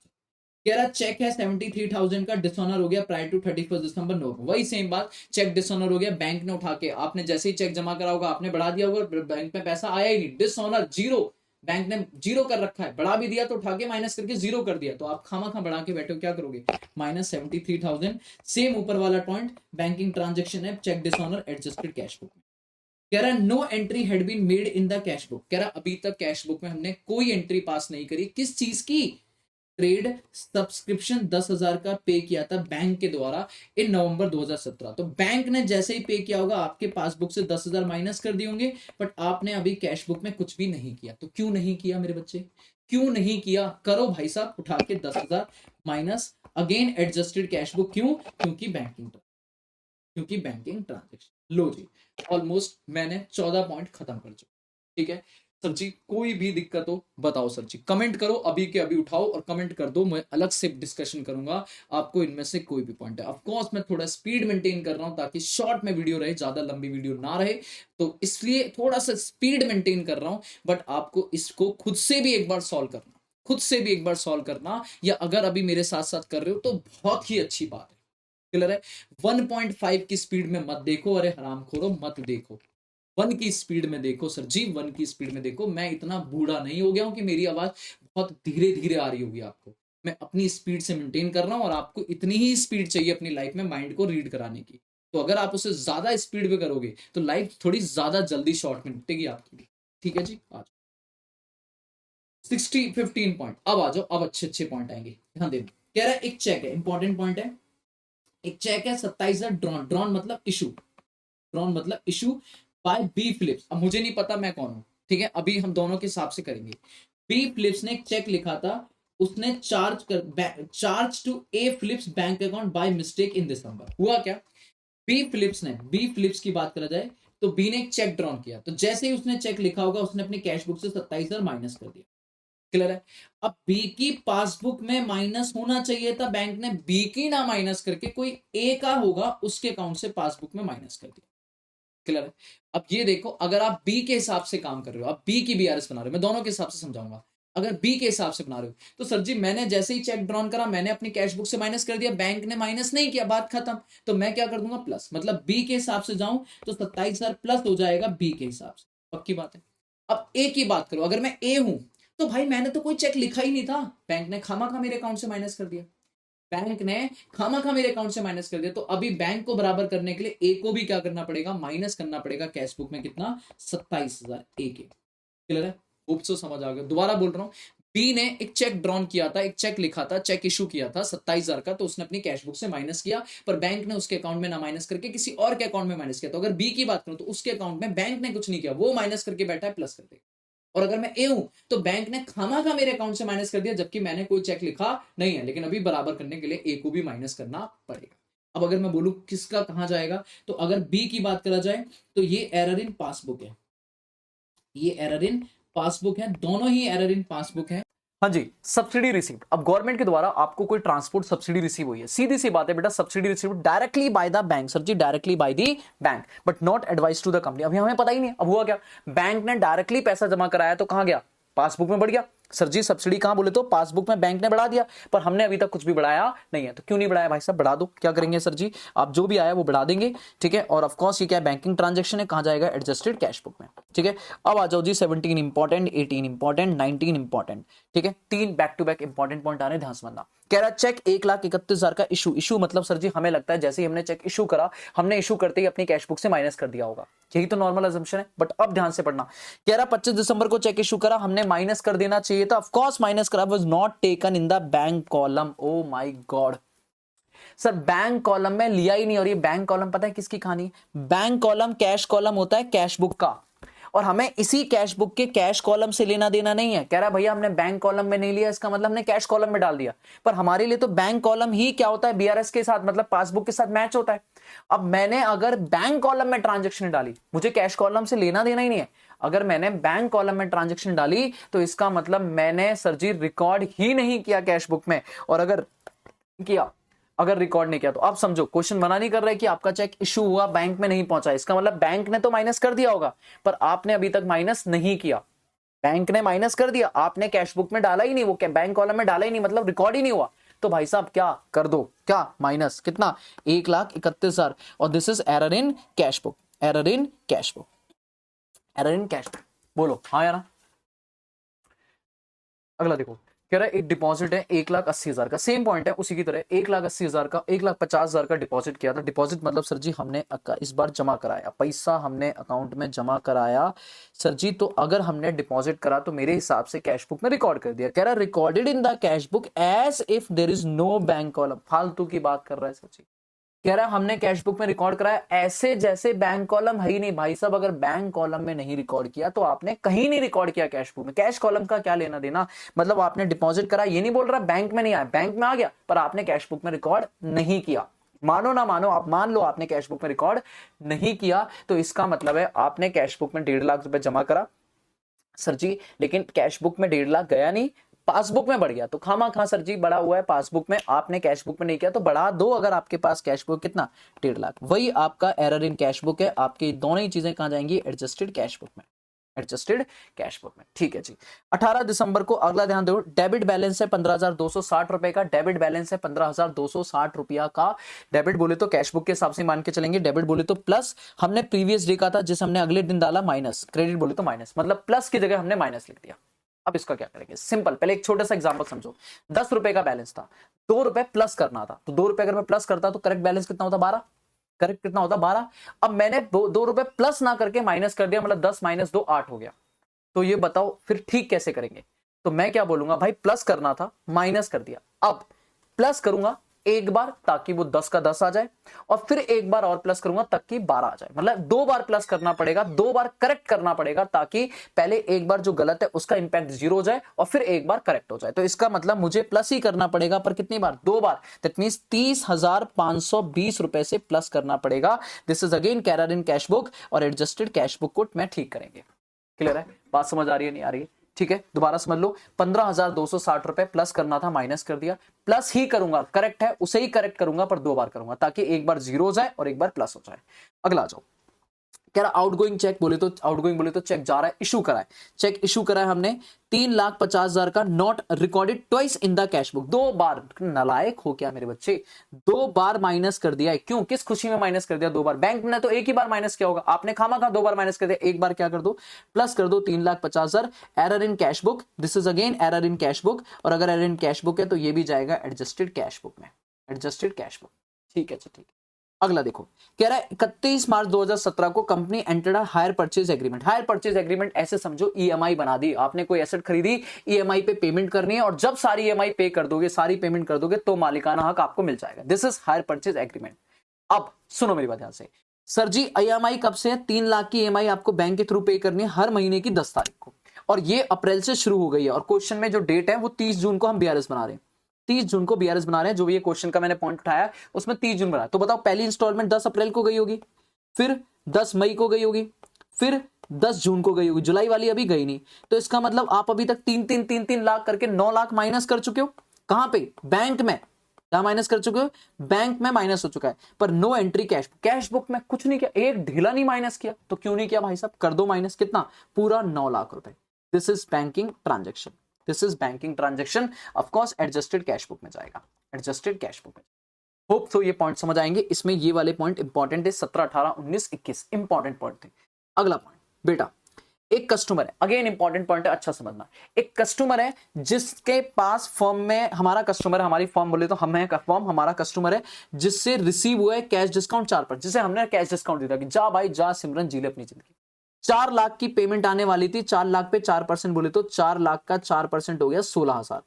कह रहा चेक है 73,000 का, डिसऑनर हो गया प्रायर टू 31 दिसंबर। नो, वही सेम बात, चेक डिसऑनर हो गया, बैंक ने उठा के, आपने जैसे ही चेक जमा करा होगा आपने बढ़ा दिया होगा, बैंक में पैसा आया ही नहीं, डिसऑनर जीरो। बैंक ने जीरो कर रखा है, बढ़ा भी दिया तो उठा के माइनस करके जीरो कर दिया, तो आप खामा बढ़ा के बैठे हो, क्या करोगे, -73,000। सेम ऊपर वाला पॉइंट, बैंकिंग ट्रांजेक्शन है, cheque dishonour, adjusted cash book. कह रहा है no entry had been made in the cash book, कह रहा अभी तक कैश बुक में हमने कोई एंट्री पास नहीं करी, किस चीज की, ट्रेड सब्सक्रिप्शन 10,000 का पे किया था बैंक के द्वारा इन नवंबर 2017। तो बैंक ने जैसे ही पे किया होगा आपके पासबुक से 10,000 माइनस कर दिए होंगे, बट आपने अभी कैश बुक में कुछ भी नहीं किया। तो क्यों नहीं किया मेरे बच्चे, क्यों नहीं किया, करो भाई साहब, उठा के 10,000 minus, again adjusted cash book, क्यों, क्योंकि बैंकिंग ट्रांजेक्शन। लो जी, ऑलमोस्ट मैंने 14 पॉइंट खत्म कर चुका, ठीक है सर जी। कोई भी दिक्कत हो बताओ सर जी, कमेंट करो, अभी के अभी उठाओ और कमेंट कर दो, मैं अलग से डिस्कशन करूंगा आपको इनमें से कोई भी पॉइंट है। ऑफ कोर्स मैं थोड़ा स्पीड मेंटेन कर रहा हूं ताकि शॉर्ट में वीडियो रहे, ज्यादा लंबी वीडियो ना रहे, तो इसलिए थोड़ा सा स्पीड मेंटेन कर रहा हूं, बट आपको इसको खुद से भी एक बार सॉल्व करना, खुद से भी एक बार सॉल्व करना, या अगर अभी मेरे साथ साथ कर रहे हो तो बहुत ही अच्छी बात है, क्लियर है। 1.5 की स्पीड में मत देखो, अरे हराम खोरो मत देखो, 1 की स्पीड में देखो सर जी, 1 की स्पीड में देखो। मैं इतना बूढ़ा नहीं हो गया हूं कि मेरी आवाज बहुत धीरे धीरे आ रही होगी आपको, मैं अपनी स्पीड से मेंटेन कर रहा हूं, और आपको इतनी ही स्पीड चाहिए अपनी लाइफ में माइंड को रीड कराने की। तो अगर आप उसे ज्यादा स्पीड में करोगे तो लाइफ थोड़ी ज्यादा जल्दी शॉर्ट में निपटेगी आपकी भी, ठीक है जी। आज 15 पॉइंट, अब आ जाओ, अब अच्छे अच्छे पॉइंट आएंगे, ध्यान देना। कह रहा है एक चेक है, इंपॉर्टेंट पॉइंट है, एक चेक है 27 ड्रॉन, ड्रॉन मतलब इशू, ड्रॉन मतलब इशू बाय बी फिलिप्स। अब मुझे नहीं पता मैं कौन हूं, ठीक है, अभी हम दोनों के हिसाब से करेंगे। बी फिलिप्स ने एक चेक लिखा था, उसने charge to A Phillips bank account by mistake in December. हुआ क्या, बी फिलिप्स की बात करा जाए तो बी ने एक चेक ड्रॉन किया, तो जैसे ही उसने चेक लिखा होगा उसने अपनी कैश बुक से 27,000 माइनस कर दिया, क्लियर है। अब बी की पासबुक में माइनस होना चाहिए था, बैंक ने बी की ना माइनस करके कोई ए का होगा उसके अकाउंट से पासबुक में माइनस कर दिया, क्लियर है। अब ये देखो, अगर आप बी के हिसाब से काम कर रहे हो, आप बी की बीआरएस बना रहे हो, मैं दोनों के हिसाब से समझाऊंगा। अगर बी के हिसाब से बना रहे हो तो सर जी मैंने जैसे ही चेक ड्रॉन करा, मैंने अपनी कैश बुक से माइनस कर दिया, बैंक ने माइनस नहीं किया, बात खत्म। तो मैं क्या कर दूंगा, प्लस, मतलब बी के हिसाब से जाऊं तो 27,000 प्लस हो जाएगा बी के हिसाब से, पक्की बात है। अब ए की बात करो, अगर मैं ए हूं तो भाई मैंने तो कोई चेक लिखा ही नहीं था, बैंक ने खामा मेरे अकाउंट से माइनस कर दिया, बैंक ने खामा मेरे अकाउंट से माइनस कर दिया। तो अभी बैंक को बराबर करने के लिए ए को भी क्या करना पड़ेगा, माइनस करना पड़ेगा कैश बुक में कितना, 27,000 ए के, क्लियर है। होप सो समझ आ गया, दोबारा बोल रहा हूं, बी ने एक चेक ड्रॉन किया था, एक चेक लिखा था, चेक इशू किया था 27,000 का, तो उसने अपनी कैश बुक से माइनस किया, पर बैंक ने उसके अकाउंट में ना माइनस करके किसी और के अकाउंट में माइनस किया। तो अगर बी की बात करूं तो उसके अकाउंट में बैंक ने कुछ नहीं किया, वो माइनस करके बैठा है, प्लस कर देगा। और अगर मैं ए हूं तो बैंक ने खामा मेरे अकाउंट से माइनस कर दिया, जबकि मैंने कोई चेक लिखा नहीं है, लेकिन अभी बराबर करने के लिए ए को भी माइनस करना पड़ेगा। अब अगर मैं बोलूं किसका कहां जाएगा, तो अगर बी की बात करा जाए तो ये एरर इन पासबुक है, ये एरर इन पासबुक है, दोनों ही एरर इन पासबुक है। हाँ जी, सब्सिडी रिसीव्ड, अब गवर्नमेंट के द्वारा आपको कोई ट्रांसपोर्ट सब्सिडी रिसीव हुई है, सीधी सी बात है बेटा, subsidy received directly by the bank, sir ji directly by the bank, but not advice to the company. अभी हमें पता ही नहीं, अब हुआ क्या, बैंक ने डायरेक्टली पैसा जमा कराया तो कहां गया, पासबुक में बढ़ गया। सर जी सब्सिडी कहां बोले तो पासबुक में बैंक ने बढ़ा दिया, पर हमने अभी तक कुछ भी बढ़ाया नहीं है। तो क्यों नहीं बढ़ाया भाई साहब, बढ़ा दो, क्या करेंगे सर जी, आप जो भी आया वो बढ़ा देंगे, ठीक है। और ऑफ कोर्स ये क्या है, बैंकिंग ट्रांजैक्शन है, कहां जाएगा, एडजस्टेड कैश बुक में, ठीक है। अब आ जाओ जी 17 इंपॉर्टेंट, 18 इंपॉर्टेंट, 19 इंपॉर्टेंट, ठीक है। 3 back to back important point आ रहे हैं, ध्यान से सुनना। कह रहा चेक 1,31,000 का इशू, इशू मतलब सर जी हमें लगता है जैसे ही हमने चेक इशू करा, हमने इशू करते ही अपनी कैश बुक से माइनस कर दिया होगा, यही तो नॉर्मल अजम्पशन है। बट अब ध्यान से पढ़ना, कह रहा 25 दिसंबर को चेक इशू करा, हमने माइनस कर देना चाहिए था, ऑफ कोर्स माइनस करा, was not taken in the bank column. Oh my God sir, bank column में लिया ही नहीं। और ये बैंक कॉलम पता है किसकी कहानी, बैंक कॉलम कैश कॉलम होता है कैश बुक का, और हमें इसी कैश बुक के कैश कॉलम से लेना देना नहीं है। कह रहा भैया हमने बैंक कॉलम में नहीं लिया, इसका मतलब हमने कैश कॉलम में डाल दिया, पर हमारे लिए तो बैंक कॉलम ही क्या होता है, बीआरएस के साथ, मतलब पासबुक के साथ मैच होता है। अब मैंने अगर बैंक कॉलम में ट्रांजेक्शन डाली, मुझे कैश कॉलम से लेना देना ही नहीं है, अगर मैंने बैंक कॉलम में ट्रांजेक्शन डाली तो इसका मतलब मैंने सर जी रिकॉर्ड ही नहीं किया कैश बुक में। और अगर किया, अगर रिकॉर्ड नहीं किया, तो आप समझो क्वेश्चन मना नहीं कर रहा है कि आपका चेक इशू हुआ बैंक में नहीं पहुंचा, इसका मतलब बैंक ने तो माइनस कर दिया होगा, पर आपने अभी तक माइनस नहीं किया। बैंक ने माइनस कर दिया, आपने कैश बुक में डाला ही नहीं, वो बैंक कॉलम में डाला ही नहीं, मतलब रिकॉर्ड ही नहीं हुआ। तो भाई साहब क्या कर दो, क्या माइनस कितना, 1,31,000, और this is error in cash book, error in cash book, error in cash book. बोलो हाँ यार, अगला देखो, कह रहा है एक डिपॉजिट है 1,80,000 का, सेम पॉइंट है उसी की तरह, 1,80,000 का, 1,50,000 का डिपॉजिट किया था। डिपॉजिट मतलब सर जी हमने इस बार जमा कराया, पैसा हमने अकाउंट में जमा कराया सर जी। तो अगर हमने डिपॉजिट करा तो मेरे हिसाब से कैश बुक में रिकॉर्ड कर दिया। कह रहा है recorded in the cash book as if there is no bank column. फालतू की बात कर रहा है सर जी। कह रहा है हमने कैश बुक में रिकॉर्ड कराया ऐसे जैसे बैंक कॉलम है ही नहीं। भाई साहब अगर बैंक कॉलम में नहीं रिकॉर्ड किया तो आपने कहीं नहीं रिकॉर्ड किया कैश बुक में। कैश कॉलम का क्या लेना देना, मतलब आपने डिपॉजिट करा, ये नहीं बोल रहा बैंक में नहीं आया, बैंक में आ गया पर आपने कैश बुक में रिकॉर्ड नहीं किया। मानो ना मानो, आप मान लो आपने कैश बुक में रिकॉर्ड नहीं किया, तो इसका मतलब है आपने कैश बुक में 1.5 लाख रुपए जमा करा सर जी, लेकिन कैश बुक में 1.5 लाख गया नहीं, पासबुक में बढ़ गया। तो खामा खा सर जी बढ़ा हुआ है पासबुक में, आपने कैश बुक में नहीं किया तो बढ़ा दो। अगर आपके पास कैश बुक कितना 1.5 लाख, वही आपका एरर इन कैश बुक है। आपकी दोनों ही चीजें कहां जाएंगी, एडजस्टेड कैश बुक में, एडजस्टेड कैश बुक में। ठीक है जी। 18 दिसंबर को अगला ध्यान दो, डेबिट बैलेंस है 15,260 रुपए का, डेबिट बैलेंस है 15,260 रुपया का। डेबिट बोले तो कैश बुक के हिसाब से मान के चलेंगे, डेबिट बोले तो प्लस, हमने प्रीवियस डे का था जिस हमने अगले दिन डाला माइनस, क्रेडिट बोले तो माइनस, मतलब प्लस की जगह हमने माइनस लिख दिया। अब इसका क्या करेंगे, सिंपल, पहले एक छोटा सा एग्जांपल समझो। 10 रुपए का बैलेंस था, 2 रुपए प्लस करना था, तो 2 रुपए अगर मैं प्लस करता तो करेक्ट बैलेंस कितना होता, 12। करेक्ट कितना होता, 12। अब मैंने 2 रुपए प्लस ना करके माइनस कर दिया, मतलब 10 माइनस 2 8 हो गया। तो ये बताओ फिर ठीक कैसे करेंगे। तो मैं क्या बोलूंगा, भाई प्लस करना था माइनस कर दिया, अब प्लस करूंगा एक बार ताकि वो 10 का 10 आ जाए, और फिर एक बार और प्लस करूंगा ताकि 12 आ जाए। मतलब 2 बार प्लस करना पड़ेगा, 2 बार करेक्ट करना पड़ेगा, ताकि पहले एक बार जो गलत है उसका इंपैक्ट 0 हो जाए और फिर एक बार करेक्ट हो जाए। तो इसका मतलब मुझे प्लस ही करना पड़ेगा, पर कितनी बार, 2 बार। दैट मींस 30,520 रुपए से प्लस करना पड़ेगा। This is again carrier in cash book, और एडजस्टेड कैश बुक को मैं ठीक करेंगे। क्लियर है, बात समझ आ रही है नहीं आ रही है, ठीक है दोबारा समझ लो। 15,260 रुपए प्लस करना था, माइनस कर दिया, प्लस ही करूंगा, करेक्ट है उसे ही करेक्ट करूंगा, पर 2 बार करूंगा ताकि एक बार 0 हो जाए और एक बार प्लस हो जाए। अगला आ जाओ, कह रहा आउटगोइंग चेक बोले तो, आउटगोइंग बोले तो चेक जा रहा है, इशू करा है, चेक इशू करा है हमने 3,50,000 का, not recorded twice in the cash book. 2 बार, नालायक हो क्या मेरे बच्चे, 2 बार माइनस कर दिया है। क्यों, किस खुशी में माइनस कर दिया 2 बार, बैंक ने तो एक ही बार माइनस किया होगा, आपने खामा खा 2 बार माइनस कर दिया। एक बार क्या कर दो, प्लस कर दो 3,50,000, error in cash book, this is again error in cash book, और अगर एरर इन कैश बुक है तो ये भी जाएगा एडजस्टेड कैश बुक में, एडजस्टेड कैश बुक। ठीक है, ठीक है। अगला देखो, कह रहा है 31 मार्च 2017 को company entered hire purchase agreement. Hire purchase agreement ऐसे समझो ईएमआई बना दी, आपने कोई एसेट खरीदी, ईएमआई पे पेमेंट करनी है, और जब सारी ईएमआई पे कर दोगे, सारी पेमेंट कर दोगे, तो मालिकाना हक आपको मिल जाएगा। This is hire purchase agreement. अब सुनो मेरी बात ध्यान से, सर जी ईएमआई कब से है, 3 लाख की ईएमआई आपको बैंक के थ्रू पे करनी है हर महीने की 10 तारीख को, और ये अप्रैल से शुरू हो गई है, और क्वेश्चन में जो डेट है वो 30 जून को हम बीआरएस बना रहे हैं, 30 जून को बीआरएस बना रहे हैं। जो भी ये क्वेश्चन का मैंने पॉइंट उठाया उसमें 30 जून बना, तो बताओ पहली इंस्टॉलमेंट 10 अप्रैल को गई होगी, फिर 10 मई को गई होगी, फिर 10 जून को गई होगी, जुलाई वाली अभी गई नहीं। तो इसका मतलब आप अभी तक 3 लाख करके 9 लाख माइनस कर चुके हो। कहां पे, बैंक में, क्या माइनस कर चुके हो, बैंक में माइनस हो चुका है, पर no entry cash book. Cash book में कुछ नहीं किया, एक ढीला नहीं माइनस किया, तो क्यों नहीं किया भाई साहब, कर दो माइनस, कितना, पूरा 9 लाख रुपए। This is banking transaction, this is banking transaction, of course adjusted cash book में जाएगा, एडजस्टेड कैश बुक में। होप तो ये पॉइंट समझ आएंगे, इसमें ये वाले पॉइंट इंपॉर्टेंट है, 17, 18, 19, 21 इंपॉर्टेंट पॉइंट थे। अगला पॉइंट बेटा, एक कस्टमर है, अगेन इंपॉर्टेंट पॉइंट है, अच्छा समझना। एक कस्टमर है जिसके पास फर्म में, हमारा कस्टमर है, हमारी फर्म बोले तो हम है फर्म, हमारा कस्टमर है जिससे रिसीव हुआ है कैश डिस्काउंट 4%, जिसे हमने कैश डिस्काउंट दिया कि जा भाई जा सिमरन जी ले अपनी जिंदगी। 4 लाख की पेमेंट आने वाली थी, 4 लाख पे 4% बोले तो 4 लाख का 4% हो गया 16,000।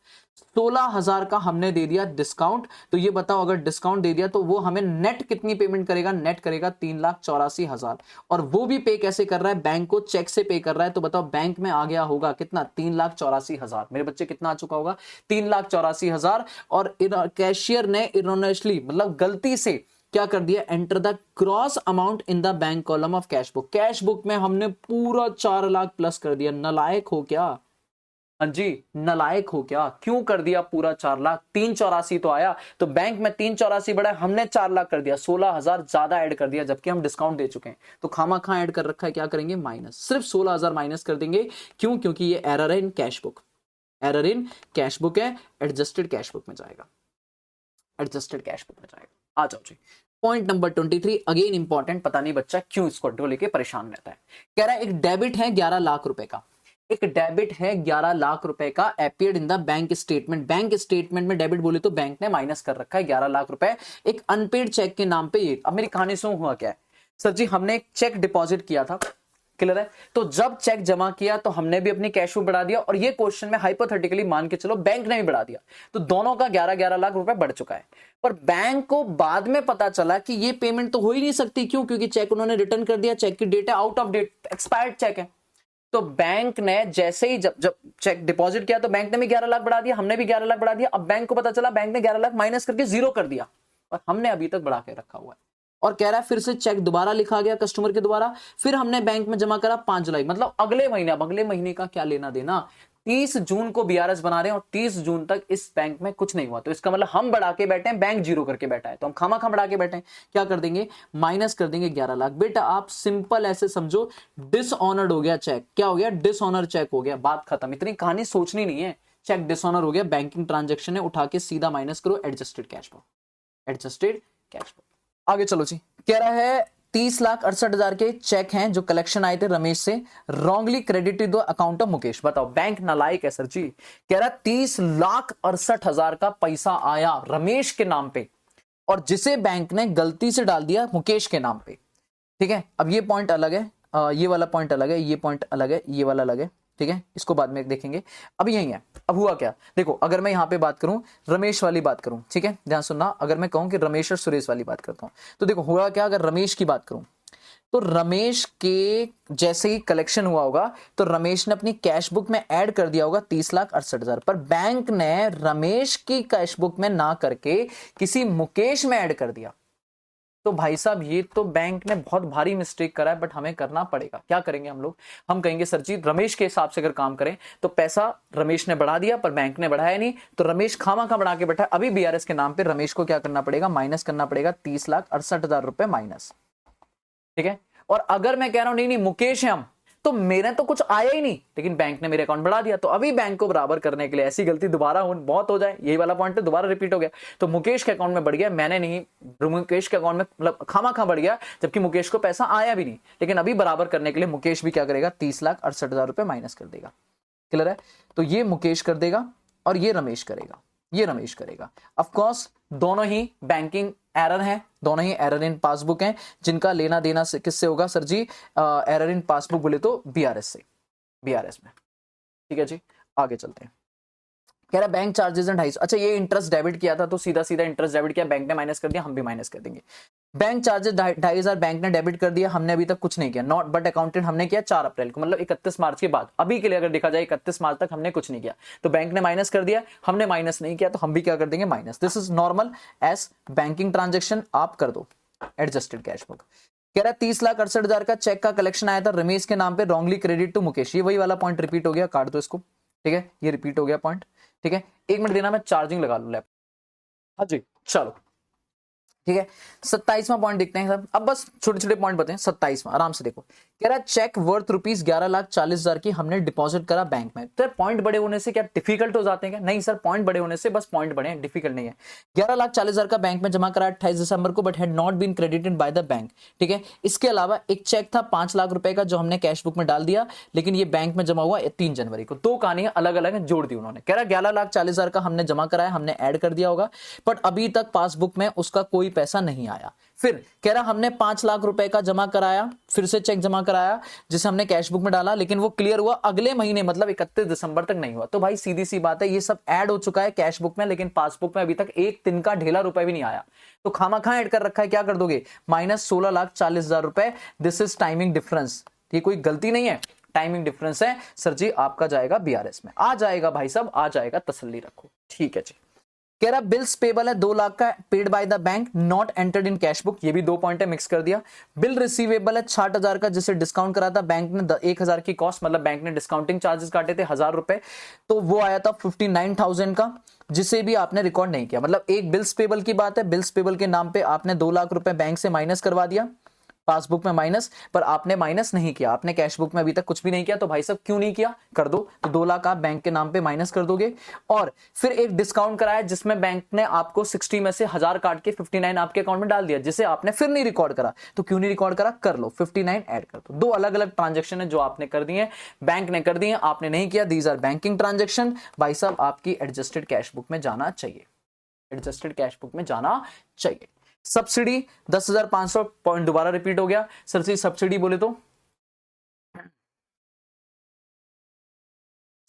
16,000 का हमने दे दिया डिस्काउंट। तो ये बताओ अगर डिस्काउंट दे दिया तो वो हमें नेट कितनी पेमेंट करेगा, नेट करेगा 3,84,000। और वो भी पे कैसे कर रहा है, बैंक को चेक से पे कर रहा है। तो बताओ बैंक में आ गया होगा कितना, 3,84,000। मेरे बच्चे कितना आ चुका होगा, 3,84,000। और कैशियर ने इरोनियसली, मतलब गलती से क्या कर दिया, enter the cross amount in the bank column of cash book. Cash book में हमने पूरा 4 लाख प्लस कर दिया। नालायक हो क्या, हाँ जी नालायक हो क्या, क्यों कर दिया पूरा 4 लाख, 384 तो आया, तो बैंक में 384 बढ़ा, हमने 4 लाख कर दिया, 16,000 ज्यादा ऐड कर दिया, जबकि हम डिस्काउंट दे चुके हैं। तो खामा खा ऐड कर रखा है, क्या करेंगे, माइनस, सिर्फ 16,000 माइनस कर देंगे। क्यों, क्योंकि ये एरर है इन cash book, error in cash book है, एडजस्टेड कैश बुक में जाएगा, एडजस्टेड कैश बुक में जाएगा। आ जाओ जी, पॉइंट नंबर 23, अगेन इंपॉर्टेंट, पता नहीं बच्चा क्यों इसको लेके परेशान रहता है। कह रहा है एक डेबिट है 11 लाख रुपए का, एक डेबिट है 11 लाख रुपए का appeared in the bank statement. Bank statement में डेबिट बोले तो बैंक ने माइनस कर रखा है 11 लाख रुपए एक अनपेड चेक के नाम पे। ये अब मेरी कहानी सुनो हुआ क्या है। सर जी हमने एक चेक डिपॉजिट किया था, क्लियर है। तो जब चेक जमा किया तो हमने भी अपनी कैश में बढ़ा दिया, और ये क्वेश्चन में हाइपोथेटिकली मान के चलो बैंक ने भी बढ़ा दिया, तो दोनों का 11-11 लाख रुपए बढ़ चुका है। पर बैंक को बाद में पता चला कि ये पेमेंट तो हो ही नहीं सकती, क्यों? क्योंकि चेक उन्होंने रिटर्न कर दिया, चेक की डेट है out of date, expired cheque है। तो बैंक ने जैसे ही जब चेक डिपॉजिट किया तो बैंक ने भी 11 लाख बढ़ा दिया, हमने भी 11 लाख बढ़ा दिया। अब बैंक को पता चला, बैंक ने 11 लाख माइनस करके जीरो कर दिया, और हमने अभी तक बढ़ा के रखा हुआ है। और कह रहा है फिर से चेक दोबारा लिखा गया कस्टमर के द्वारा, फिर हमने बैंक में जमा करा 5 जुलाई, मतलब अगले महीने। अब अगले महीने का क्या लेना देना, 30 जून को बीआरएस बना रहे हैं और 30 जून तक इस बैंक में कुछ नहीं हुआ, तो इसका मतलब हम बढ़ा के बैठे हैं, बैंक जीरो करके बैठा है, तो हम खामा बढ़ा के बैठे हैं। क्या कर देंगे, माइनस कर देंगे 11 लाख। बेटा आप सिंपल ऐसे समझो, डिसऑनर्ड हो गया चेक। क्या हो गया, डिसऑनर चेक हो गया, बात खत्म। इतनी कहानी सोचनी नहीं है, चेक डिसऑनर हो गया, बैंकिंग ट्रांजेक्शन है, उठा के सीधा माइनस करो adjusted cash flow, adjusted cash flow. आगे चलो जी, कह रहा है 30,68,000 के चेक हैं जो कलेक्शन आए थे रमेश से, wrongly credited the account of Mukesh. बताओ बैंक नालायक है सर जी। कह रहा 30,68,000 का पैसा आया रमेश के नाम पे, और जिसे बैंक ने गलती से डाल दिया मुकेश के नाम पे। ठीक है, अब ये पॉइंट अलग है, ये वाला पॉइंट अलग है, ये पॉइंट अलग है, ये वाला अलग है। ठीक है, इसको बाद में देखेंगे, अब यही है। अब हुआ क्या, देखो अगर मैं यहां पे बात करूं, रमेश वाली बात करूं, ठीक है ध्यान सुनना, अगर मैं कहूं कि रमेश और सुरेश वाली बात करता हूं, तो देखो हुआ क्या, अगर रमेश की बात करूं तो रमेश के जैसे ही कलेक्शन हुआ होगा तो रमेश ने अपनी कैश बुक में ऐड कर दिया होगा 30,68,000, पर बैंक ने रमेश की कैश बुक में ना करके किसी मुकेश में ऐड कर दिया। तो भाई साहब ये तो बैंक ने बहुत भारी मिस्टेक करा है, बट हमें करना पड़ेगा। क्या करेंगे हम लोग, हम कहेंगे सर जी रमेश के हिसाब से अगर काम करें तो पैसा रमेश ने बढ़ा दिया पर बैंक ने बढ़ाया नहीं, तो रमेश खामा खा बढ़ा के बैठा। अभी बीआरएस के नाम पे रमेश को क्या करना पड़ेगा, माइनस करना पड़ेगा 30,68,000 रुपए माइनस। ठीक है, और अगर मैं कह रहा हूं नहीं नहीं मुकेश है हम, तो मेरे तो कुछ आया ही नहीं, लेकिन बैंक ने मेरे अकाउंट बढ़ा दिया, तो अभी बैंक को बराबर करने के लिए ऐसी गलती दोबारा बहुत हो जाए, यही वाला पॉइंट दोबारा रिपीट हो गया, तो मुकेश के अकाउंट में बढ़ गया, मैंने नहीं, मुकेश के अकाउंट में मतलब खामा खा बढ़ गया, जबकि मुकेश को पैसा आया भी नहीं। लेकिन अभी बराबर करने के लिए मुकेश भी क्या करेगा, 30,68,000 रुपए माइनस कर देगा। क्लियर है, तो ये मुकेश कर देगा और ये रमेश करेगा, ये रमेश करेगा। ऑफ कोर्स दोनों ही बैंकिंग एरर है, दोनों ही एरर इन पासबुक हैं, जिनका लेना देना से किससे होगा sir ji, error in passbook बोले तो बीआरएस से, बीआरएस में। ठीक है जी, आगे चलते हैं। कह रहा बैंक चार्जेस एंड 250। अच्छा ये इंटरेस्ट डेबिट किया था तो सीधा सीधा इंटरेस्ट डेबिट किया, बैंक ने माइनस कर दिया, हम भी माइनस कर देंगे। बैंक चार्जेस 2,500 बैंक ने डेबिट कर दिया, हमने अभी तक कुछ नहीं किया, नॉट बट अकाउंटेड हमने किया 4 अप्रैल को, मतलब 31 मार्च के बाद। अभी के लिए अगर देखा जाए 31 मार्च तक हमने कुछ नहीं किया, तो बैंक ने माइनस कर दिया, हमने माइनस नहीं किया, तो हम भी क्या कर देंगे, minus. This is normal as banking transaction, आप कर दो एडजस्टेड कैश बुक। कह रहा 30,68,000 का चेक का कलेक्शन आया था रमेश के नाम पे, रॉन्गली क्रेडिट टू मुकेश। ये वही वाला पॉइंट रिपीट हो गया, काट दो इसको। ठीक है, ये रिपीट हो गया पॉइंट। ठीक है, 1 मिनट देना, मैं चार्जिंग लगा लूं लैपटॉप। हाँ जी चलो ठीक है, 27वां पॉइंट देखते हैं सब। अब बस छोटे छोटे पॉइंट बताएं। 27वां आराम से देखो, कह रहा चेक वर्थ रुपीज 11,40,000 की हमने डिपॉजिट करा बैंक में। तो पॉइंट बड़े होने से क्या डिफिकल्ट हो जाते हैं क्या? नहीं सर, पॉइंट बड़े होने से बस पॉइंट बड़े हैं, डिफिकल्ट नहीं है। 11,40,000 का बैंक में जमा करा 28 दिसंबर को, but had not been credited by the bank. ठीक है, इसके अलावा एक चेक था 5 लाख रुपए का जो हमने कैश बुक में डाल दिया, लेकिन ये बैंक में जमा हुआ 3 जनवरी को। 2 कहानियां अलग अलग हैं, जोड़ दी उन्होंने। कह रहा 11,40,000 का हमने जमा कराया, हमने ऐड कर दिया होगा, बट अभी तक पासबुक में उसका कोई पैसा नहीं आया। फिर कह रहा हमने 5 लाख रुपए का जमा कराया, फिर से चेक जमा कराया जिसे हमने कैश बुक में डाला, लेकिन वो क्लियर हुआ अगले महीने, मतलब 31 दिसंबर तक नहीं हुआ। तो भाई सीधी सी बात है, ये सब ऐड हो चुका है कैश बुक में, लेकिन पासबुक में अभी तक एक दिन का ढेला रुपए भी नहीं आया, तो खामा ऐड कर रखा है। क्या कर दोगे, माइनस 16,40,000 रुपए। दिस इज टाइमिंग डिफरेंस, ये कोई गलती नहीं है, टाइमिंग डिफरेंस है। सर जी आपका जाएगा बीआरएस में, आ जाएगा भाई साहब, आ जाएगा, तसल्ली रखो। ठीक है जी। कह रहा बिल्स पेबल है 2 लाख का, paid by the bank, not entered in cash book. ये भी 2 पॉइंट है, मिक्स कर दिया। बिल रिसीवेबल है 60,000 का, जिसे डिस्काउंट करा था बैंक ने 1,000 की कॉस्ट, मतलब बैंक ने डिस्काउंटिंग चार्जेस काटे थे 1,000 रुपए, तो वो आया था 59,000 का, जिसे भी आपने रिकॉर्ड नहीं किया। मतलब एक बिल्स पेबल की बात है, बिल्स पेबल के नाम पे आपने 2 लाख रुपए बैंक से माइनस करवा दिया, पासबुक में माइनस, पर आपने माइनस नहीं किया, आपने कैश बुक में अभी तक कुछ भी नहीं किया, तो भाई साहब क्यों नहीं किया, कर दो। तो 2 लाख आप बैंक के नाम पे माइनस कर दोगे, और फिर एक डिस्काउंट कराया जिसमें बैंक ने आपको 60 में से 1000 काट के 59 आपके अकाउंट में डाल दिया, जिसे आपने फिर नहीं रिकॉर्ड करा। तो क्यों नहीं रिकॉर्ड करा, कर लो, 59 ऐड कर दो। 2 अलग अलग ट्रांजेक्शन है जो आपने कर दी है, बैंक ने कर दी है, आपने नहीं किया। These are banking transaction. भाई साहब आपकी एडजस्टेड कैश बुक में जाना चाहिए, एडजस्टेड कैश बुक में जाना चाहिए। सब्सिडी 10,500 पॉइंट दोबारा रिपीट हो गया। सर जी सब्सिडी बोले तो,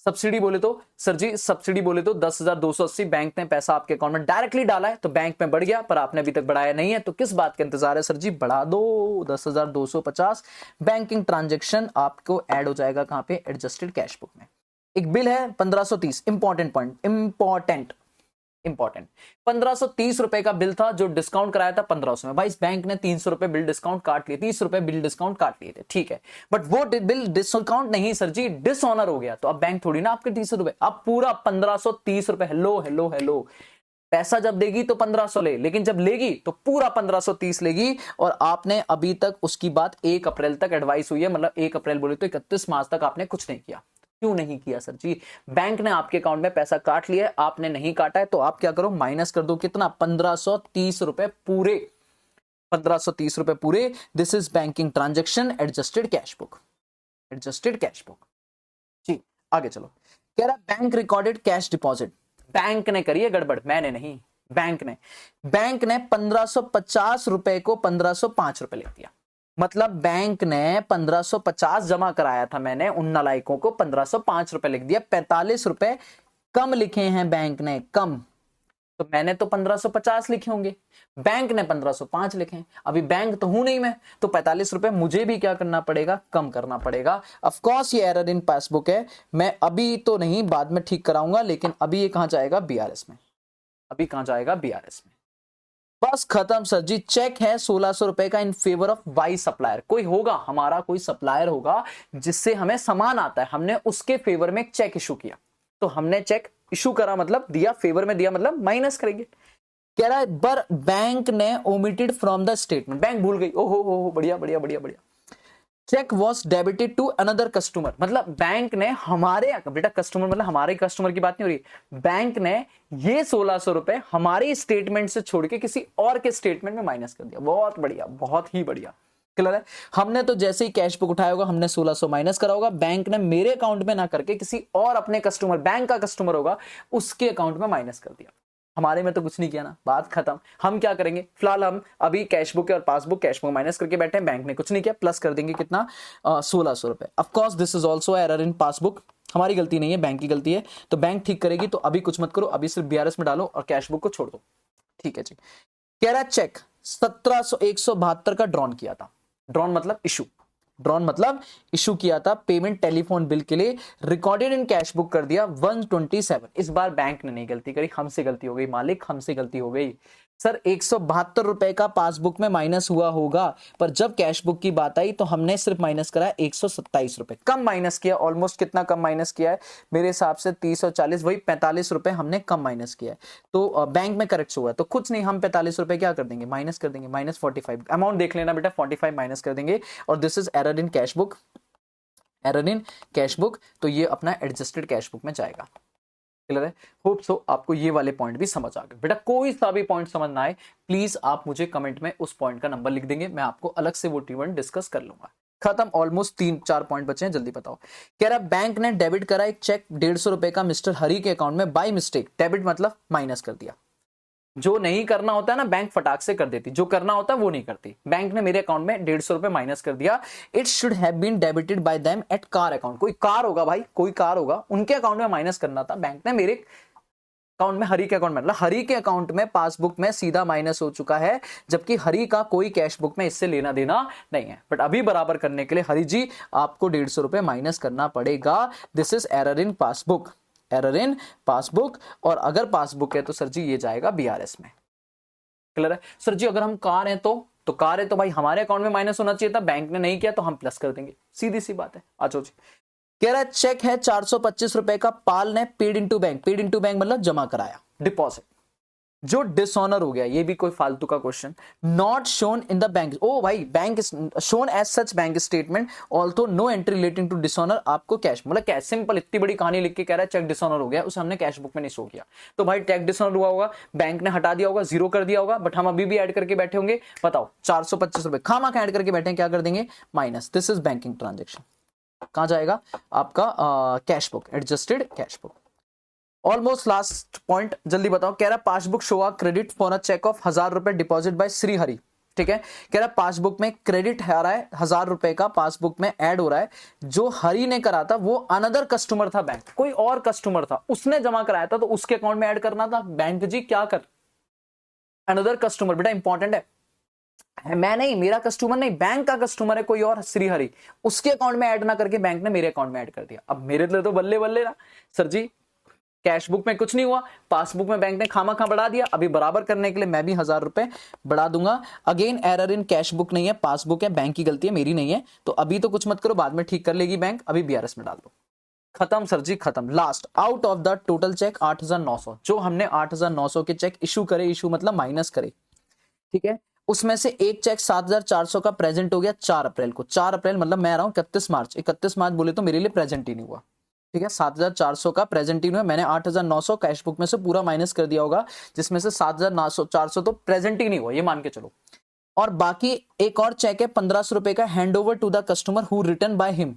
सब्सिडी बोले तो सर जी, सब्सिडी बोले तो 10,280 बैंक ने पैसा आपके अकाउंट में डायरेक्टली डाला है, तो बैंक में बढ़ गया, पर आपने अभी तक बढ़ाया नहीं है, तो किस बात का इंतजार है सर जी, बढ़ा दो 10,250। बैंकिंग ट्रांजेक्शन आपको ऐड हो जाएगा कहां पे, एडजस्टेड कैश बुक में। एक बिल है 1530, इंपॉर्टेंट पॉइंट, इंपॉर्टेंट 1530 रुपए का बिल था जो डिस्काउंट कराया था 1500 में। भाई इस बैंक ने 300 रुपए बिल डिस्काउंट काट लिए, 30 रुपए बिल डिस्काउंट काट लिए थे, ठीक है, बट वो बिल डिस्काउंट नहीं सर जी, डिसऑनर हो गया, तो अब बैंक थोड़ी ना आपके 300 रुपए, अब पूरा 1530 रुपए। हेलो हेलो हेलो, पैसा जब देगी तो 1500 ले, लेकिन जब लेगी तो पूरा 1530 लेगी, और आपने अभी तक उसकी बात 1 अप्रैल तक एडवाइस हुई है, मतलब 1 अप्रैल बोले तो 31 मार्च तक आपने कुछ नहीं किया। क्यों नहीं किया सर जी, बैंक ने आपके अकाउंट में पैसा काट लिया है, आपने नहीं काटा है, तो आप क्या करो, माइनस कर दो, कितना, 1530 रुपए पूरे, 1530 रुपए पूरे। This is banking transaction, adjusted cash book, adjusted cash book जी। आगे चलो, कह रहा bank recorded cash deposit, bank ने करी है गड़बड़, मैंने नहीं, बैंक ने 1550 रुपए को 1505 रुपए ले दिया, मतलब बैंक ने 1550 जमा कराया था, मैंने उन नालायकों को 1505 रुपए लिख दिया, 45 रुपए कम लिखे हैं बैंक ने, कम, तो मैंने तो 1550 लिखे होंगे, बैंक ने 1505 लिखे हैं। अभी बैंक तो हूं नहीं मैं, तो 45 रुपए मुझे भी क्या करना पड़ेगा, कम करना पड़ेगा। ऑफ कोर्स ये एरर इन पासबुक है, मैं अभी तो नहीं, बाद में ठीक कराऊंगा, लेकिन अभी ये कहां जाएगा, बीआरएस में, अभी कहां जाएगा, बीआरएस में। बस खत्म सर जी, चेक है 1600 रुपए का in favour of Y supplier. कोई होगा हमारा, कोई सप्लायर होगा जिससे हमें सामान आता है, हमने उसके फेवर में एक चेक इशू किया, तो हमने चेक इशू करा मतलब दिया, फेवर में दिया मतलब माइनस करेंगे। कह रहा है पर बैंक ने omitted from the statement, bank भूल गई, ओहो हो, बढ़िया बढ़िया बढ़िया बढ़िया। Cheque was debited to another customer, मतलब बैंक ने हमारे, बेटा कस्टमर मतलब हमारे कस्टमर की बात नहीं हो रही, बैंक ने ये 1600 रुपए हमारे स्टेटमेंट से छोड़ के किसी और के स्टेटमेंट में माइनस कर दिया। बहुत बढ़िया, बहुत ही बढ़िया, क्लियर है। हमने तो जैसे ही कैश बुक उठाया होगा, हमने 1600 माइनस करा होगा, बैंक ने मेरे अकाउंट में ना करके किसी और अपने कस्टमर, बैंक का कस्टमर होगा, उसके अकाउंट में माइनस कर दिया। हमारे में तो कुछ नहीं किया ना, बात खत्म। हम क्या करेंगे, फिलहाल हम अभी कैश बुक और पासबुक, कैश बुक माइनस करके बैठे हैं, बैंक ने कुछ नहीं किया, प्लस कर देंगे कितना, 1600 रुपए। Of course this is also error in passbook, हमारी गलती नहीं है, बैंक की गलती है, तो बैंक ठीक करेगी, तो अभी कुछ मत करो, अभी सिर्फ बीआरएस में डालो और कैश बुक को छोड़ दो, ठीक है जी। कह रहा चेक 172 का ड्रॉन किया था, ड्रॉन मतलब इशू, ड्रॉन मतलब इशू किया था पेमेंट टेलीफोन बिल के लिए, रिकॉर्डेड इन कैश बुक कर दिया 127। इस बार बैंक ने नहीं गलती करी, हमसे गलती हो गई मालिक, हमसे गलती हो गई। सर 172 रुपए का पासबुक में माइनस हुआ होगा, पर जब कैश बुक की बात आई तो हमने सिर्फ माइनस करा 127 रुपए, कम माइनस किया, ऑलमोस्ट कितना कम माइनस किया है मेरे हिसाब से 30 और 40, वही 45 रुपए हमने कम माइनस किया है, तो बैंक में करेक्ट हुआ है, तो कुछ नहीं, हम 45 रुपए क्या कर देंगे, माइनस कर देंगे, -45, अमाउंट देख लेना बेटा, 45 माइनस कर देंगे, और this is error in cash book, error in cash book, तो ये अपना एडजस्टेड कैश बुक में जाएगा। क्लियर है, होप सो आपको ये वाले पॉइंट भी समझ आ गए। बेटा कोई सा भी पॉइंट समझ ना आए, प्लीज आप मुझे कमेंट में उस पॉइंट का नंबर लिख देंगे, मैं आपको अलग से वो टी1 डिस्कस कर लूंगा। खत्म, ऑलमोस्ट 3-4 पॉइंट बचे हैं, जल्दी बताओ। कह रहा बैंक ने डेबिट करा एक चेक 150 रुपए का मिस्टर हरी के अकाउंट में, बाय मिस्टेक, डेबिट मतलब माइनस कर दिया। जो नहीं करना होता है ना बैंक फटाक से कर देती, जो करना होता है वो नहीं करती। बैंक ने मेरे अकाउंट में 150 रुपए माइनस कर दिया। It should have been debited by them at car account, कोई कार होगा भाई, कोई कार होगा, उनके अकाउंट में माइनस करना था, बैंक ने मेरे अकाउंट में, हरी के अकाउंट में, मतलब हरी के अकाउंट में पासबुक में सीधा माइनस हो चुका है, जबकि हरी का कोई कैश बुक में इससे लेना देना नहीं है। बट अभी बराबर करने के लिए हरी जी आपको 150 रुपए माइनस करना पड़ेगा। This is error in passbook, error in passbook, और अगर पासबुक है तो सर जी ये जाएगा बीआरएस में। क्लियर है सर जी, अगर हम कार हैं तो कार है तो भाई हमारे अकाउंट में माइनस होना चाहिए था, बैंक ने नहीं किया तो हम प्लस कर देंगे, सीधी सी बात है। अच्छा जी, कह रहा है चेक है 425 रुपए का, पाल ने paid into bank, paid into bank मतलब जमा कराया, डिपॉजिट, जो डिसऑनर हो गया, ये भी कोई फालतू का question, not shown in the bank, ओ भाई bank shown as such bank statement also no entry relating to dishonour, आपको कैश मतलब कैश, सिंपल इतनी बड़ी कहानी लिख के कह रहा है चेक डिसऑनर हो गया, उसे हमने कैश बुक में नहीं शो किया, तो भाई चेक डिसऑनर हुआ होगा, बैंक ने हटा दिया होगा, जीरो कर दिया होगा, बट हम अभी भी ऐड करके बैठे होंगे, बताओ 425 रुपए खामा ऐड करके बैठे, क्या कर देंगे minus, this is banking transaction, कहां जाएगा आपका cash book, adjusted cash book. Almost last point जल्दी बताओ, कह रहा passbook show a credit for a cheque of 1000 रुपए डिपॉजिट बाय श्रीहरि, ठीक है, कह रहा पासबुक में क्रेडिट आ रहा है 1000 रुपए का, पासबुक में ऐड हो रहा है, जो हरि ने करा था वो अनदर कस्टमर था, बैंक कोई और कस्टमर था, उसने जमा कराया था, तो उसके अकाउंट में ऐड करना था, बैंक जी क्या कर, अनदर कस्टमर, बेटा इंपॉर्टेंट है मैं नहीं, मेरा कस्टमर नहीं, बैंक का कस्टमर है कोई और श्रीहरि, उसके अकाउंट में ऐड ना करके बैंक ने मेरे अकाउंट में ऐड कर दिया, अब मेरे लिए तो बल्ले बल्ले ना सर जी, कैश बुक में कुछ नहीं हुआ, पासबुक में बैंक ने खामा खा बढ़ा दिया, अभी बराबर करने के लिए मैं भी 1000 रुपए बढ़ा दूंगा, again error in cash book नहीं है, पासबुक है, बैंक की गलती है मेरी नहीं है, तो अभी तो कुछ मत करो, बाद में ठीक कर लेगी बैंक, अभी बीआरएस में डाल दो, खत्म सर जी खत्म। Last, out of the total cheque 8900, जो हमने 8900 के चेक इशू करे, इशू मतलब माइनस करे, ठीक है, उसमें से एक चेक 7400 का प्रेजेंट हो गया 4 अप्रैल को, 4 अप्रैल मतलब मैं आ रहा हूं 31 मार्च बोले तो मेरे लिए प्रेजेंट ही नहीं हुआ, ठीक है, 7400 का प्रेजेंट ही नहीं हुआ, मैंने 8900 कैश बुक में से पूरा माइनस कर दिया होगा, जिसमें से 7400 तो प्रेजेंट ही नहीं हुआ, ये मान के चलो, और बाकी एक और चेक है 1500 रुपए का, hand over to the customer who return by him,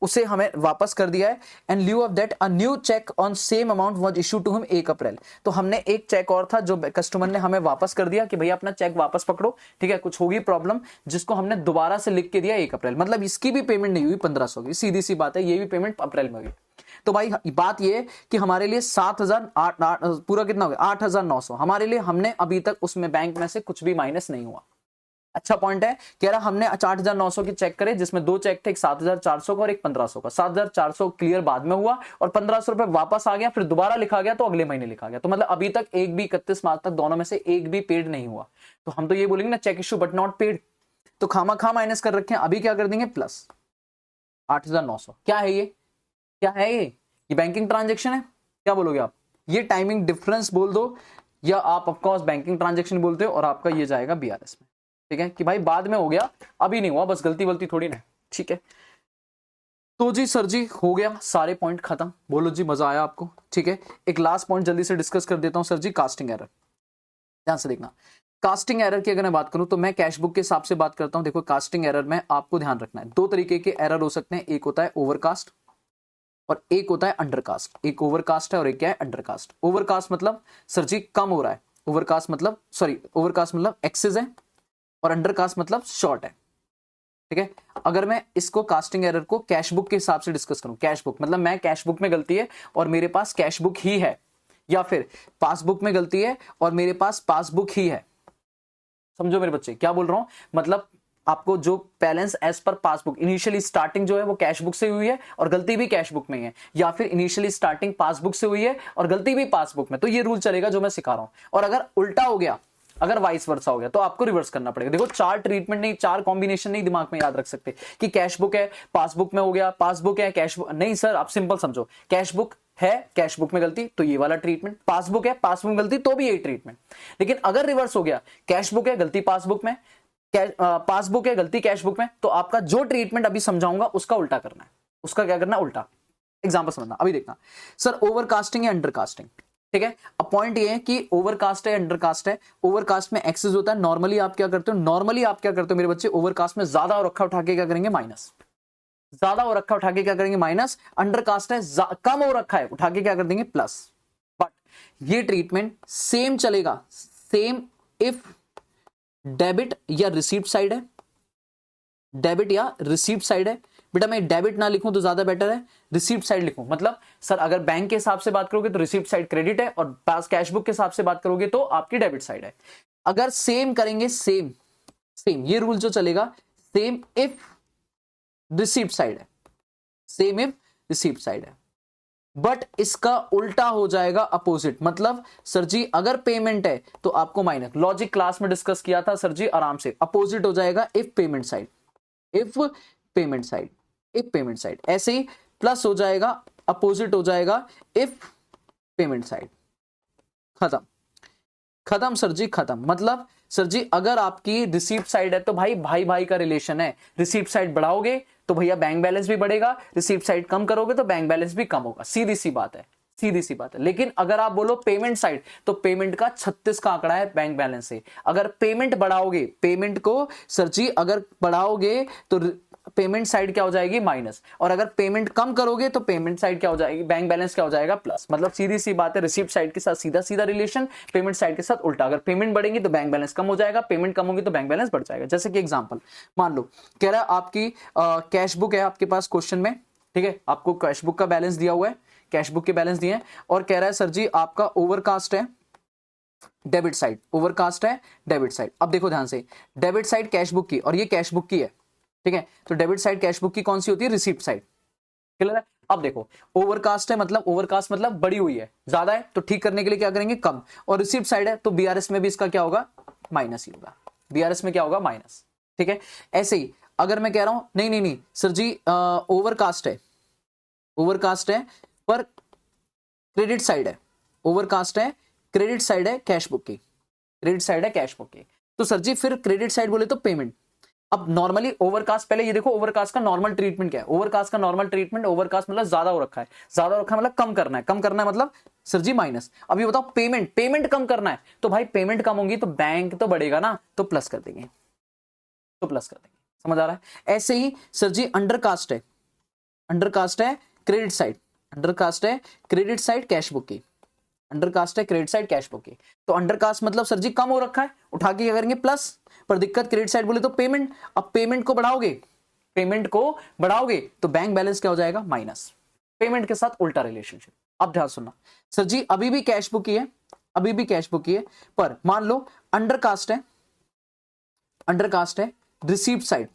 उसे हमें वापस कर दिया है, and lieu of that a new cheque on same amount was issue to him 1 April, तो हमने एक चेक और था जो कस्टमर ने हमें वापस कर दिया कि भैया अपना चेक वापस पकड़ो, ठीक है, कुछ होगी प्रॉब्लम, जिसको हमने दोबारा से लिख के दिया 1 अप्रैल, मतलब इसकी भी पेमेंट नहीं हुई 1500 की, सीधी सी बात है, ये भी पेमेंट अप्रैल में हुई, तो भाई बात ये कि हमारे लिए 7000 पूरा कितना हो गया 8900, हमारे लिए हमने अभी तक उसमें बैंक में से कुछ भी माइनस नहीं हुआ, अच्छा पॉइंट है, कह रहा हमने 8900 के चेक करे, जिसमें दो चेक थे, एक 7400 का और एक 1500 का, 7400 क्लियर बाद में हुआ और 1500 रुपए वापस आ गया, फिर दोबारा लिखा गया तो अगले महीने लिखा गया, तो मतलब अभी तक एक भी 31 मार्च तक दोनों में से एक भी पेड नहीं हुआ, तो हम तो ये बोलेंगे ना cheque issue but not paid, तो खामा खा माइनस कर रखे हैं, अभी क्या कर देंगे प्लस 8900, क्या है ये, क्या है ये बैंकिंग ट्रांजेक्शन है, क्या बोलोगे आप, ये टाइमिंग डिफरेंस बोल दो, या आप ऑफकोर्स बैंकिंग ट्रांजेक्शन बोलते हो, और आपका ये जाएगा बीआरएस में, ठीक है, कि भाई बाद में हो गया अभी नहीं हुआ, बस गलती वलती थोड़ी ना, ठीक है, तो जी सर जी हो गया, सारे पॉइंट खत्म, बोलो जी मजा आया आपको, ठीक है, एक लास्ट पॉइंट जल्दी से डिस्कस कर देता हूं सर जी, कास्टिंग एरर, ध्यान से देखना, कास्टिंग एरर की अगर मैं बात करूं तो मैं कैश बुक के हिसाब से बात करता हूं, देखो कास्टिंग एरर में आपको ध्यान रखना है, दो तरीके के एरर हो सकते हैं, एक होता है ओवरकास्ट और एक होता है अंडरकास्ट, एक ओवरकास्ट है और एक क्या है अंडरकास्ट, ओवरकास्ट मतलब सर जी कम हो रहा है, ओवरकास्ट मतलब सॉरी ओवरकास्ट मतलब एक्सेस है, और अंडरकास्ट मतलब शॉर्ट है, ठीक है, अगर मैं इसको कास्टिंग एरर को कैश बुक के हिसाब से डिस्कस करूं, कैश बुक मतलब मैं कैश बुक में गलती है और मेरे पास कैश बुक ही है, या फिर पासबुक में गलती है और मेरे पास पासबुक ही है, समझो मेरे बच्चे क्या बोल रहा हूं, मतलब आपको जो balance as per passbook, initially starting जो है वो कैश बुक से हुई है और गलती भी कैश बुक में है, या फिर इनिशियली स्टार्टिंग पासबुक से हुई है और गलती भी पासबुक में, तो ये रूल चलेगा जो मैं सिखा रहा हूं, और अगर उल्टा हो गया, अगर वाइस वर्सा हो गया तो आपको रिवर्स करना पड़ेगा, देखो चार ट्रीटमेंट नहीं, चार कॉम्बिनेशन नहीं दिमाग में याद रख सकते कि कैश बुक है पासबुक में हो गया, पासबुक है कैश बुक नहीं, सर आप सिंपल समझो, कैश बुक है कैश बुक में गलती तो ये वाला ट्रीटमेंट, पासबुक है पासबुक में गलती तो भी यही ट्रीटमेंट, लेकिन अगर रिवर्स हो गया, कैश बुक है गलती पासबुक में, पासबुक है गलती कैश बुक में, तो आपका जो ट्रीटमेंट अभी समझाऊंगा उसका उल्टा करना है, उसका क्या करना है उल्टा, एग्जांपल समझना, अभी देखना सर ओवरकास्टिंग है अंडरकास्टिंग, ठीक है, अब पॉइंट ये है कि ओवरकास्ट है अंडरकास्ट है, ओवरकास्ट में एक्सेस होता है, नॉर्मली आप क्या करते हो, नॉर्मली आप क्या करते हो मेरे बच्चे, ओवरकास्ट में ज्यादा और रखा उठा के क्या करेंगे माइनस, ज्यादा और रखा उठा के क्या करेंगे माइनस, अंडरकास्ट है कम हो रखा है उठा के क्या कर देंगे प्लस, बट ये ट्रीटमेंट सेम चलेगा, सेम इफ डेबिट या रिसीप्ट साइड है, डेबिट या रिसीप्ट साइड है, बेटा मैं डेबिट ना लिखूं तो ज्यादा बेटर है, रिसीप्ट साइड लिखूं, मतलब सर अगर बैंक के हिसाब से बात करोगे तो रिसीप्ट साइड क्रेडिट है, और पास कैश बुक के हिसाब से बात करोगे तो आपकी डेबिट साइड है, अगर सेम करेंगे सेम सेम ये रूल जो चलेगा, सेम इफ रिसीप्ट साइड है, सेम इफ रिसीप्ट साइड है, बट इसका उल्टा हो जाएगा अपोजिट, मतलब सर जी अगर पेमेंट है तो आपको माइनस, लॉजिक क्लास में डिस्कस किया था सर जी आराम से, अपोजिट हो जाएगा if payment side, if payment side, if payment side, ऐसे ही प्लस हो जाएगा, अपोजिट हो जाएगा इफ पेमेंट साइड, खत्म, खत्म सर जी, खत्म। मतलब सर जी अगर आपकी रिसीप्ट साइड है तो भाई भाई भाई का रिलेशन है, रिसीप्ट साइड बढ़ाओगे तो भैया बैंक बैलेंस भी बढ़ेगा, रिसीप्ट साइड कम करोगे तो बैंक बैलेंस भी कम होगा, सीधी सी बात है, सीधी सी बात है। लेकिन अगर आप बोलो पेमेंट साइड, तो पेमेंट का 36 का आंकड़ा है बैंक बैलेंस से। अगर पेमेंट बढ़ाओगे, पेमेंट को सर जी अगर बढ़ाओगे तो पेमेंट साइड क्या हो जाएगी माइनस, और अगर पेमेंट कम करोगे तो पेमेंट साइड क्या हो जाएगी, बैंक बैलेंस क्या हो जाएगा प्लस। मतलब सीधी सी बात है, रिसीप्ट साइड के साथ सीधा सीधा रिलेशन, पेमेंट साइड के साथ उल्टा। अगर पेमेंट बढ़ेगी तो बैंक बैलेंस कम हो जाएगा, पेमेंट कम होगी तो बैंक बैलेंस बढ़ जाएगा। जैसे कि एग्जांपल मान लो, कह रहा है आपकी कैश बुक है आपके पास क्वेश्चन में, ठीक है, आपको कैश बुक का बैलेंस दिया हुआ है, कैश बुक के बैलेंस दिए हैं, और कह रहा है सर जी आपका ओवरकास्ट है डेबिट साइड, ओवरकास्ट है डेबिट साइड। अब देखो ध्यान से, डेबिट साइड कैश बुक की और ये कैश बुक की है, ठीक है, तो डेबिट साइड कैश बुक की कौन सी होती है, रिसीप्ट साइड, क्लियर है। अब देखो ओवरकास्ट है, मतलब ओवरकास्ट मतलब बड़ी हुई है, ज्यादा है तो ठीक करने के लिए क्या करेंगे, कम, और रिसीप्ट साइड है तो बीआरएस में भी इसका क्या होगा, माइनस ही होगा, बीआरएस में क्या होगा, माइनस, ठीक है। ऐसे ही अगर मैं कह रहा हूं नहीं नहीं नहीं सर जी ओवरकास्ट है, ओवरकास्ट है पर क्रेडिट साइड है, ओवरकास्ट है, क्रेडिट साइड है कैश बुक की, क्रेडिट साइड है कैश बुक की, तो सर जी फिर क्रेडिट साइड बोले तो पेमेंट। अब नॉर्मली ओवरकास्ट, पहले ये देखो ओवरकास्ट का नॉर्मल ट्रीटमेंट क्या है, ओवरकास्ट का नॉर्मल ट्रीटमेंट, ओवरकास्ट मतलब ज्यादा हो रखा है, ज्यादा हो रखा है मतलब कम करना है, कम करना है मतलब सर जी माइनस। अब ये बताओ पेमेंट, पेमेंट कम करना है तो भाई पेमेंट कम होगी तो बैंक तो बढ़ेगा ना, तो प्लस कर देंगे, तो प्लस कर देंगे, समझ आ रहा है। ऐसे ही सर जी अंडरकास्ट है, अंडरकास्ट है क्रेडिट साइड, अंडरकास्ट है क्रेडिट साइड कैश बुक की, अंडरकास्ट है क्रेडिट साइड कैश बुक की, तो अंडरकास्ट मतलब सर जी कम हो रखा है, उठा के क्या करेंगे प्लस, पर दिक्कत क्रेडिट साइड बोले तो पेमेंट। अब पेमेंट को बढ़ाओगे, पेमेंट को बढ़ाओगे तो बैंक बैलेंस क्या हो जाएगा, माइनस, पेमेंट के साथ उल्टा रिलेशनशिप। अब ध्यान सुनना सर जी अभी भी कैश बुक की है, अभी भी कैश बुक की है, पर मान लो अंडरकास्ट है, अंडरकास्ट है रिसीप्ट साइड,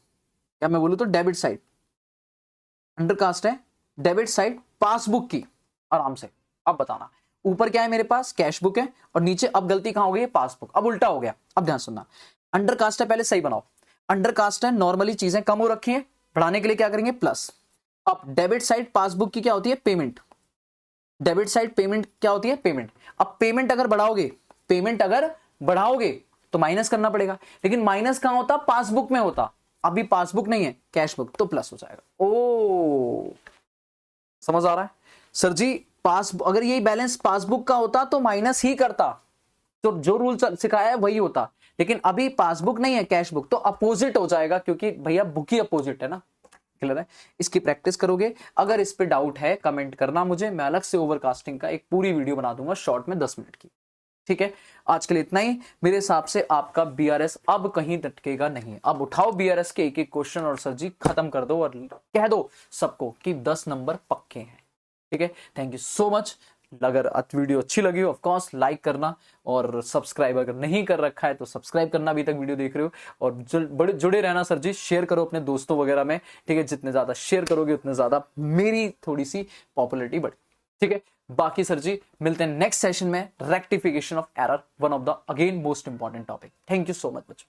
या मैं बोलूं तो डेबिट साइड, अंडरकास्ट है डेबिट साइड पासबुक की, आराम से। अब बताना ऊपर क्या है मेरे पास, कैश बुक है, और नीचे अब गलती कहां हो गई, पासबुक, अब उल्टा हो गया। अब ध्यान सुनना, अंडरकास्ट है, पहले सही बनाओ, अंडरकास्ट है, नॉर्मली चीजें कम हो रखी है, बढ़ाने के लिए क्या करेंगे प्लस। अब डेबिट साइड पासबुक की क्या होती है, पेमेंट, डेबिट साइड पेमेंट क्या होती है, पेमेंट। अब पेमेंट अगर बढ़ाओगे, पेमेंट अगर बढ़ाओगे तो माइनस करना पड़ेगा, लेकिन माइनस कहां होता, पासबुक में होता, अभी पासबुक नहीं है कैश बुक, तो प्लस हो जाएगा। ओ समझ आ रहा है सर जी, पास अगर यही बैलेंस पासबुक का होता तो माइनस ही करता, तो जो रूल सिखाया है वही होता, लेकिन अभी पासबुक नहीं है कैश बुक, तो अपोजिट हो जाएगा, क्योंकि भैया बुक ही अपोजिट है ना, क्लियर है। इसकी प्रैक्टिस करोगे, अगर इस पे डाउट है कमेंट करना मुझे, मैं अलग से ओवरकास्टिंग का एक पूरी वीडियो बना दूंगा शॉर्ट में 10 मिनट की, ठीक है। आज के लिए इतना ही, मेरे हिसाब से आपका बीआरएस अब कहीं अटकेगा नहीं, अब उठाओ बीआरएस के एक एक क्वेश्चन और सर जी खत्म कर दो, और कह दो सबको कि 10 नंबर पक्के हैं, ठीक है। Thank you so much. अगर वीडियो अच्छी लगी हो ऑफ कोर्स लाइक करना, और सब्सक्राइब अगर नहीं कर रखा है तो सब्सक्राइब करना, अभी तक वीडियो देख रहे हो, और बड़े जुड़े रहना सर जी, शेयर करो अपने दोस्तों वगैरह में, ठीक है, जितने ज्यादा शेयर करोगे उतने ज्यादा मेरी थोड़ी सी पॉपुलैरिटी बढ़े, ठीक है। बाकी सर जी मिलते हैं नेक्स्ट सेशन में, rectification of error, one of the again most important topic. Thank you so much बच्चों।